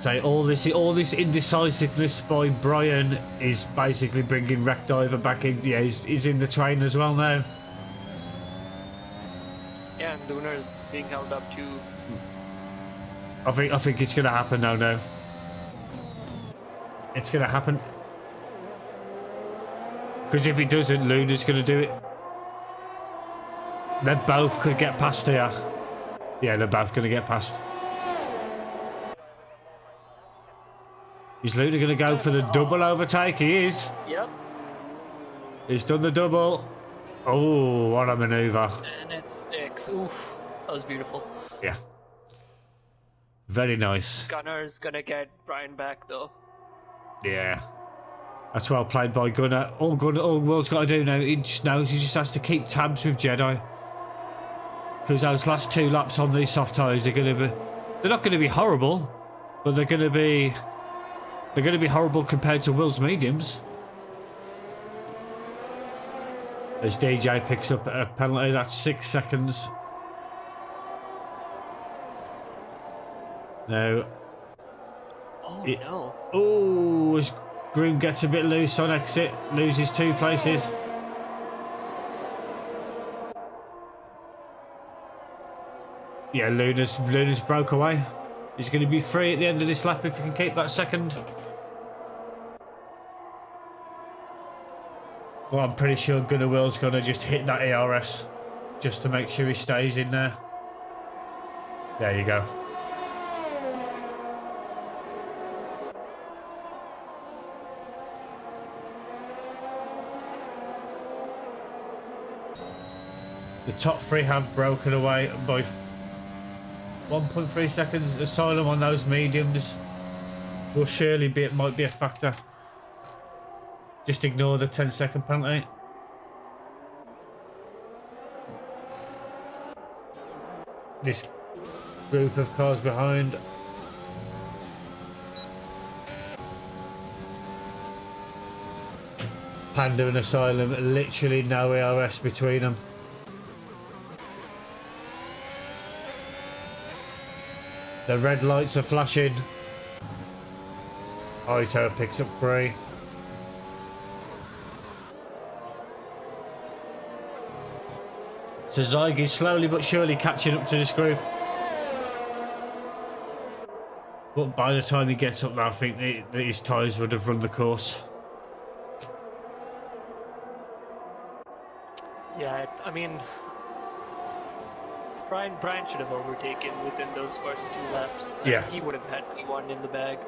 Say all this indecisiveness by Brian is basically bringing Wreck Diver back in. Yeah, he's in the train as well now. Yeah, and Lunar's being held up too. I think it's gonna happen now. It's gonna happen. Because if he doesn't, Lunar's gonna do it. They both could get past here. Yeah, they're both gonna get past. Is Luna going to go for the double overtake? He is. Yep. He's done the double. Oh, what a manoeuvre. And it sticks. Oof. That was beautiful. Yeah. Very nice. Gunner's going to get Brian back, though. Yeah. That's well played by Gunner. All Will's got to do now, he just knows he just has to keep tabs with Jedi. Because those last 2 laps on these soft tyres are going to be... They're not going to be horrible, but they're going to be horrible compared to Will's mediums. As DJ picks up a penalty, that's 6 seconds. Now. Oh no. Oh, as Groom gets a bit loose on exit, loses 2 places. Yeah, Luna's broke away. He's going to be free at the end of this lap if he can keep that second. Well, I'm pretty sure Gunnar Will's going to just hit that ERS just to make sure he stays in there. There you go. The top 3 have broken away by 1.3 seconds. Asylum on those mediums will surely might be a factor. Just ignore the 10-second penalty. This group of cars behind. Panda and Asylum, literally no ERS between them. The red lights are flashing. Ito picks up 3. So Zyg is slowly but surely catching up to this group. But by the time he gets up there, I think that his tyres would have run the course. Yeah, I mean, Brian should have overtaken within those first 2 laps. Yeah. He would have had P1 in the bag.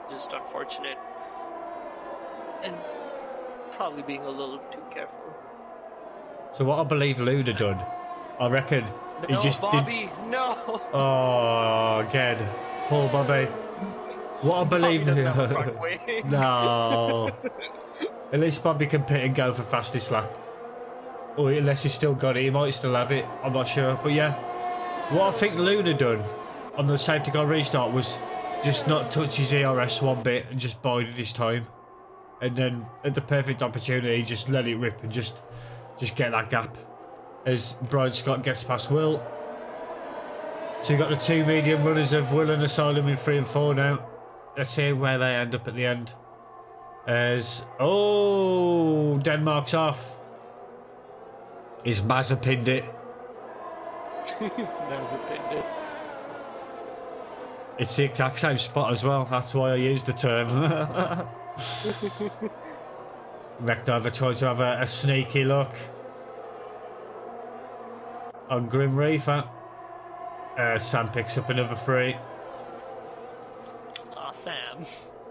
Just unfortunate. And probably being a little too careful. So what I believe Luda done, I reckon No, he just Bobby, did... no! Oh, again. Poor Bobby. What I believe... Bobby doesn't have a front wing. No. At least Bobby can pit and go for fastest lap. Or unless he's still got it, he might still have it. I'm not sure. But yeah, what I think Luna done on the safety car restart was just not touch his ERS one bit and just bided his time. And then at the perfect opportunity, just let it rip and just get that gap. As Brian Scott gets past Will. So you've got the 2 medium runners of Will and Asylum in 3 and 4 now. Let's see where they end up at the end. As, oh, Denmark's off. Is Mazapinned it? He's Mazapinned it. It's the exact same spot as well. That's why I used the term. Rectiver tried to have a sneaky look on Grim Reaper. Sam picks up another 3. Aw, Sam.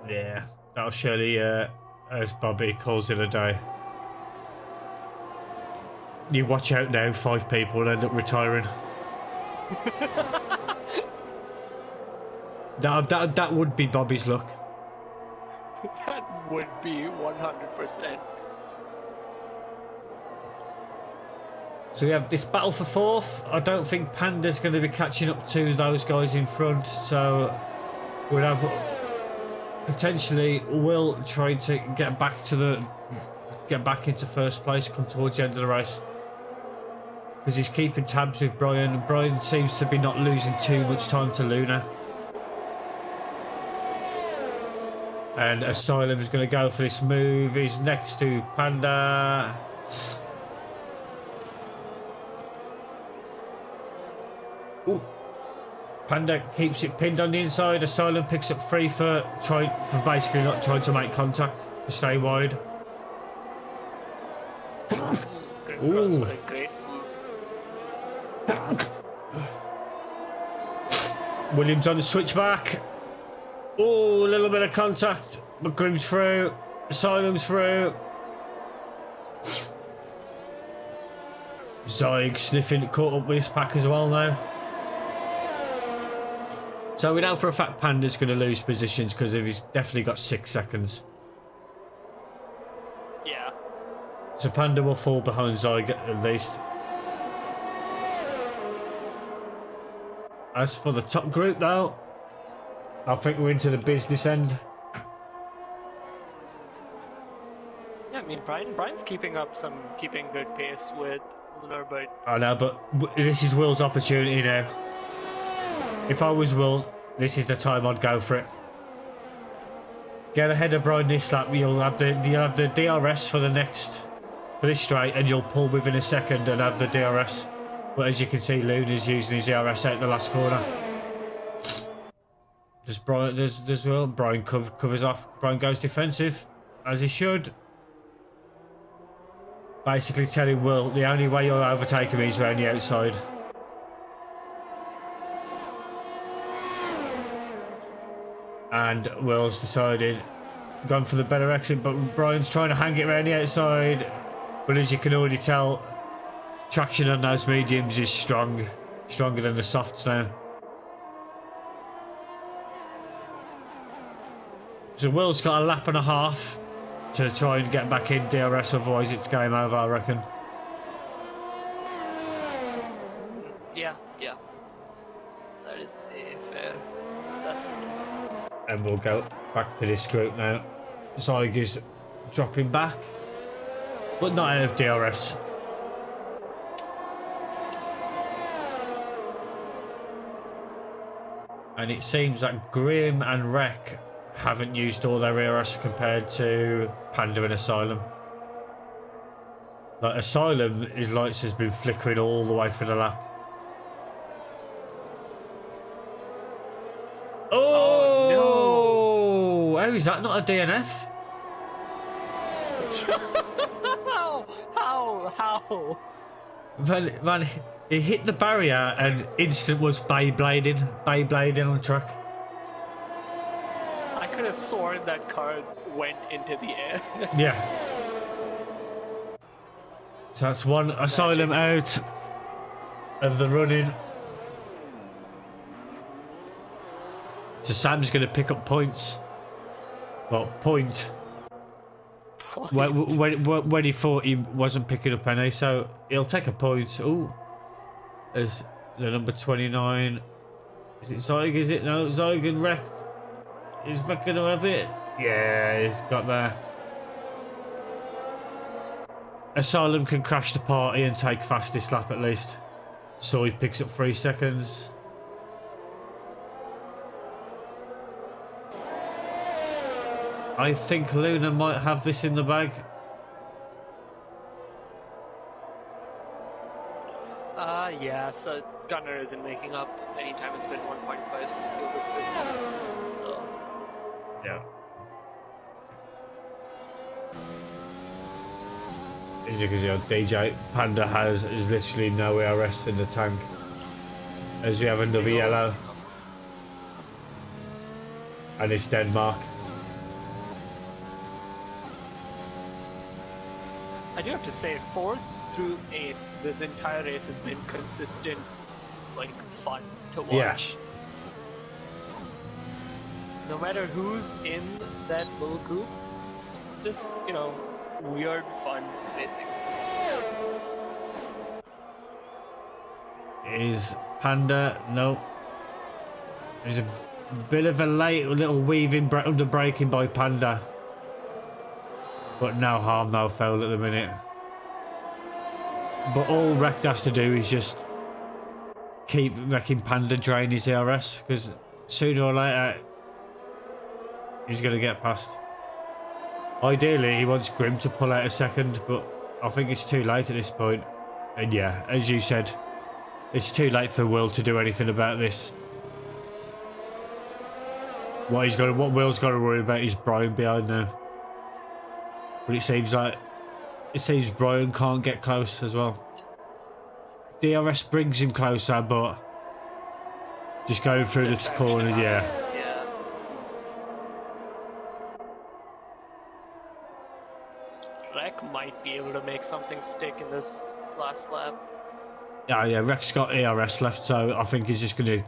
Yeah, that'll surely, as Bobby calls it a day. You watch out now, 5 people will end up retiring. that would be Bobby's luck. That would be 100%. So we have this battle for 4th. I don't think Panda's going to be catching up to those guys in front. So we'll have potentially Will trying to get back into first place, come towards the end of the race. Because he's keeping tabs with Brian. Brian seems to be not losing too much time to Luna. And Asylum is going to go for this move. He's next to Panda. Ooh. Panda keeps it pinned on the inside. Asylum picks up 3 for basically not trying to make contact, to stay wide. Ooh. Great. Williams on the switchback. Oh, a little bit of contact. McGrim's through. Asylum's through. Zyg sniffing, caught up with his pack as well now. So we know for a fact Panda's going to lose positions because he's definitely got 6 seconds. Yeah. So Panda will fall behind Zyg at least. As for the top group though, I think we're into the business end. mean, Brian's keeping good pace with Lunar, but I know, but this is Will's opportunity now. If I was Will, this is the time I'd go for it. Get ahead of Brian this lap. You'll have the DRS for this straight, and you'll pull within a second and have the DRS. But as you can see, Lunar's using his DRS out the last corner. Does Will? Brian covers off. Brian goes defensive, as he should. Basically telling Will the only way you'll overtake him is around the outside. And Will's decided, gone for the better exit, but Brian's trying to hang it around the outside. But as you can already tell, traction on those mediums is stronger than the softs now. So Will's got a lap and a half to try and get back in DRS, otherwise it's game over, I reckon. yeah, that is a fair assessment. And we'll go back to this group now. Zyg is dropping back, but not out of DRS. And it seems that Grim and Wreck haven't used all their ERS compared to Panda and Asylum. Like Asylum, his lights has been flickering all the way through the lap. Oh, no! How is that not a DNF? How? Man, he hit the barrier and instant was Beyblading on the track. I could have sworn that car went into the air. Yeah. So that's one Asylum out of the running. So Sam's going to pick up points. Well, point. When he thought he wasn't picking up any, so he'll take a point. Oh, there's the number 29. Is it Zyg? Is it? No, Zyg and Wrecked. Is Wreck going to have it? Yeah, he's got there. Asylum can crash the party and take fastest lap at least. So he picks up 3 seconds. I think Luna might have this in the bag. Yeah, so Gunner isn't making up anytime it's been 1.5 since Gilbert. So. Yeah. As you can see, DJ Panda is literally no ERS in the tank. As we have another yellow. And it's Denmark. I do have to say, 4th through 8th, this entire race has been consistent, like, fun to watch. Yeah. No matter who's in that little group, just, you know, weird fun racing. Is Panda? No. There's a bit of a late little weaving under braking by Panda. But no harm, no foul at the minute. But all Wrecked has to do is just keep making Panda drain his ERS, because sooner or later he's going to get past. Ideally, he wants Grim to pull out a second, but I think it's too late at this point. And yeah, as you said, it's too late for Will to do anything about this. What Will's got to worry about is Brian behind now. But it seems Brian can't get close as well. DRS brings him closer, but just going through the corner, yeah. Wreck might be able to make something stick in this last lap. Yeah, Wreck's got ERS left, so I think he's just going to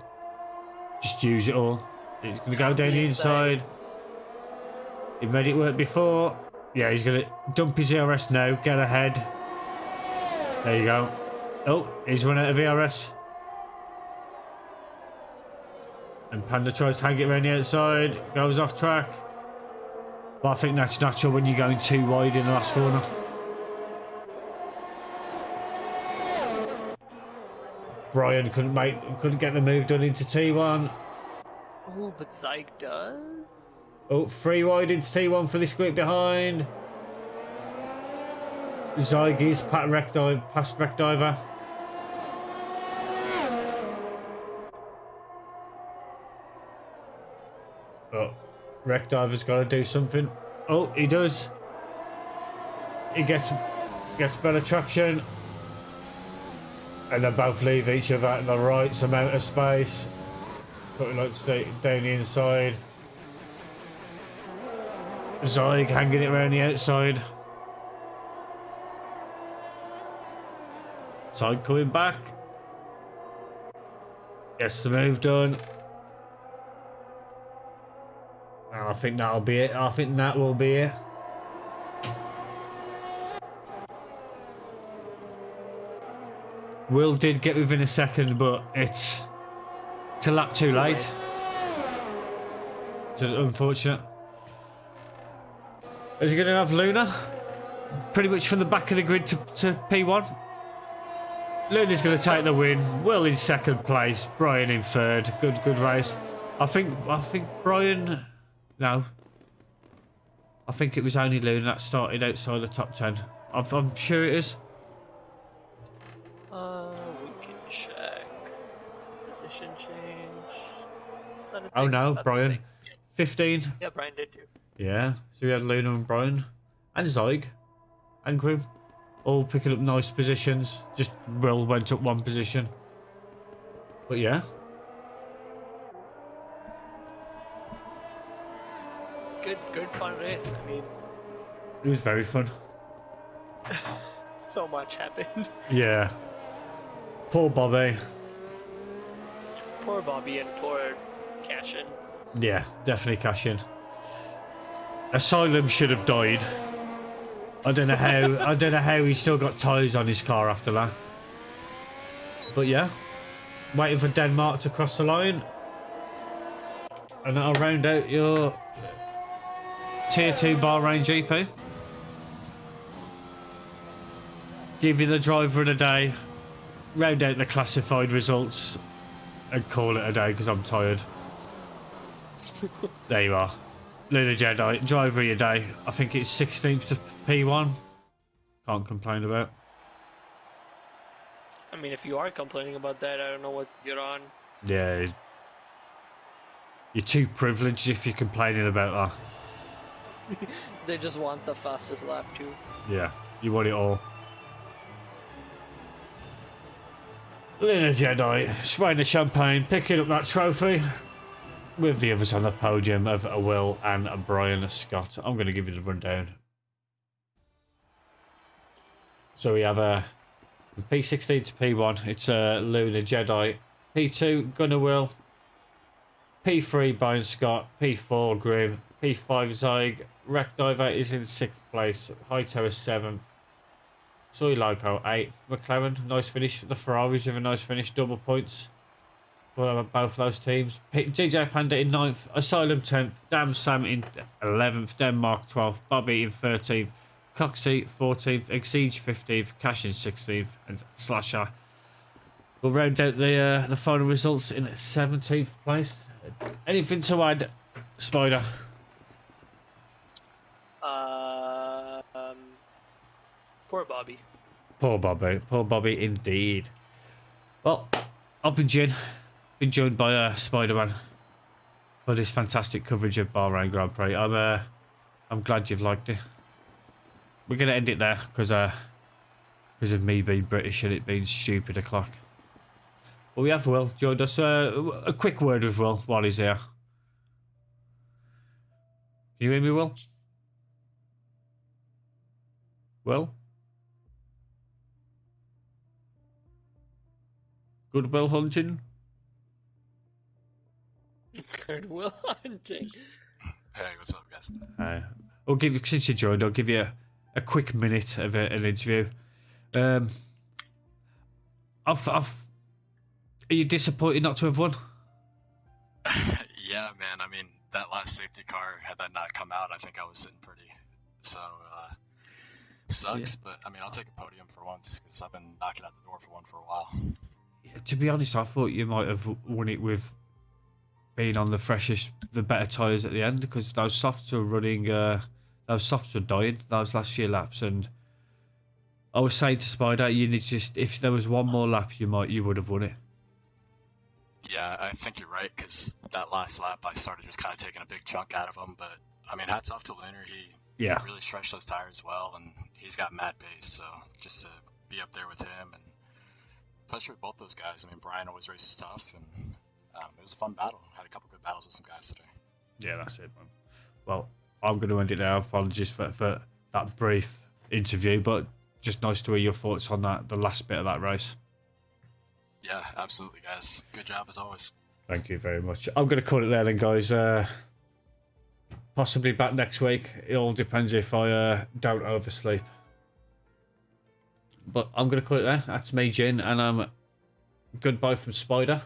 use it all. He's going to go down the inside. He made it work before. Yeah, he's going to dump his ERS now, get ahead. There you go. Oh, he's run out of ERS. And Panda tries to hang it around the outside, goes off track. But I think that's natural when you're going too wide in the last corner. Brian couldn't get the move done into T1. Oh, but Zyke does? Oh, 3 wide into T1 for this quick behind. Zyke is past wreck diver. Oh, wreck diver's got to do something. Oh, he does. He gets better traction. And they both leave each other at the right amount of space. But like to stay down the inside. Zyke hanging it around the outside. Zyke coming back. Gets the move done. And I think that'll be it. I think that will be it. Will did get within a second, but it's a lap too late. It's unfortunate. Is he going to have Luna? Pretty much from the back of the grid to P1. Luna's going to take the win. Will in second place. Brian in third. Good race. I think Brian. No. I think it was only Luna that started outside the top 10. I'm sure it is. We can check. Position change. Oh no, Brian. Yeah. 15. Yeah, Brian did too. Yeah, so we had Luna and Brian and Zyke and Grim all picking up nice positions. Just Will went up one position. But yeah. Good fun race. I mean, It was very fun. so much happened. Yeah. Poor Bobby. Poor Bobby and poor Cashin. Yeah, definitely cash in. Asylum should have died. I don't know how he still got tyres on his car after that. But yeah. Waiting for Denmark to cross the line. And that'll round out your Tier 2 Bahrain GP. Give you the driver of the day. Round out the classified results. And call it a day because I'm tired. There you are. Luna Jedi, driver of your day. I think it's 16th to P1. Can't complain about. I mean, if you are complaining about that, I don't know what you're on. Yeah. You're too privileged if you're complaining about that. They just want the fastest lap too. Yeah, you want it all. Luna Jedi, spraying the champagne, picking up that trophy. With the others on the podium of Will and Brian Scott. I'm going to give you the rundown. So we have a P16 to P1. It's a Luna Jedi. P2, Gunnar Will. P3, Brian Scott. P4, Grim. P5, Zyke. Wreck Diver is in 6th place. Hightower 7th. Soy Loco 8th. McLaren, nice finish. The Ferraris with a nice finish. Double points. For both those teams. DJ Panda in 9th, Asylum 10th, Dam Sam in 11th, Denmark 12th, Bobby in 13th, Coxie 14th, Exige 15th, Cash in 16th, and Slasher. We'll round out the final results in 17th place. Anything to add, Spider? Poor Bobby. Poor Bobby indeed. Well, I've been Jin. Been joined by Spider-Man for this fantastic coverage of Bahrain Grand Prix. I'm glad you've liked it. We're gonna end it there because of me being British and it being stupid o'clock. But we have Will joined us. A quick word with Will while he's here. Can you hear me, Will? Will? Good Will hunting. Good Will hunting. Hey, what's up, guys? I'll give you, since you joined, I'll give you a quick minute of an interview. Are you disappointed not to have won? Yeah, man. I mean, that last safety car, had that not come out, I think I was sitting pretty. So, sucks, Yeah. but I mean, I'll take a podium for once because I've been knocking at the door for one for a while. Yeah, to be honest, I thought you might have won it with being on the freshest, the better tyres at the end, because those softs were running, those softs were dying those last few laps, and I was saying to Spider, you need just, if there was one more lap, you would have won it. Yeah, I think you're right because that last lap I started just kind of taking a big chunk out of him, but I mean, hats off to Lunar. He really stretched those tires well, and he's got mad pace, so just to be up there with him and especially with both those guys. I mean, Brian always races tough, and it was a fun battle. Had a couple good battles with some guys today. Yeah, that's it, man. Well, I'm going to end it now. Apologies for that brief interview, but just nice to hear your thoughts on that, the last bit of that race. Yeah, absolutely, guys. Good job as always. Thank you very much. I'm going to call it there then, guys. Possibly back next week. It all depends if I don't oversleep. But I'm going to call it there. That's me, Jin, and goodbye from Spider.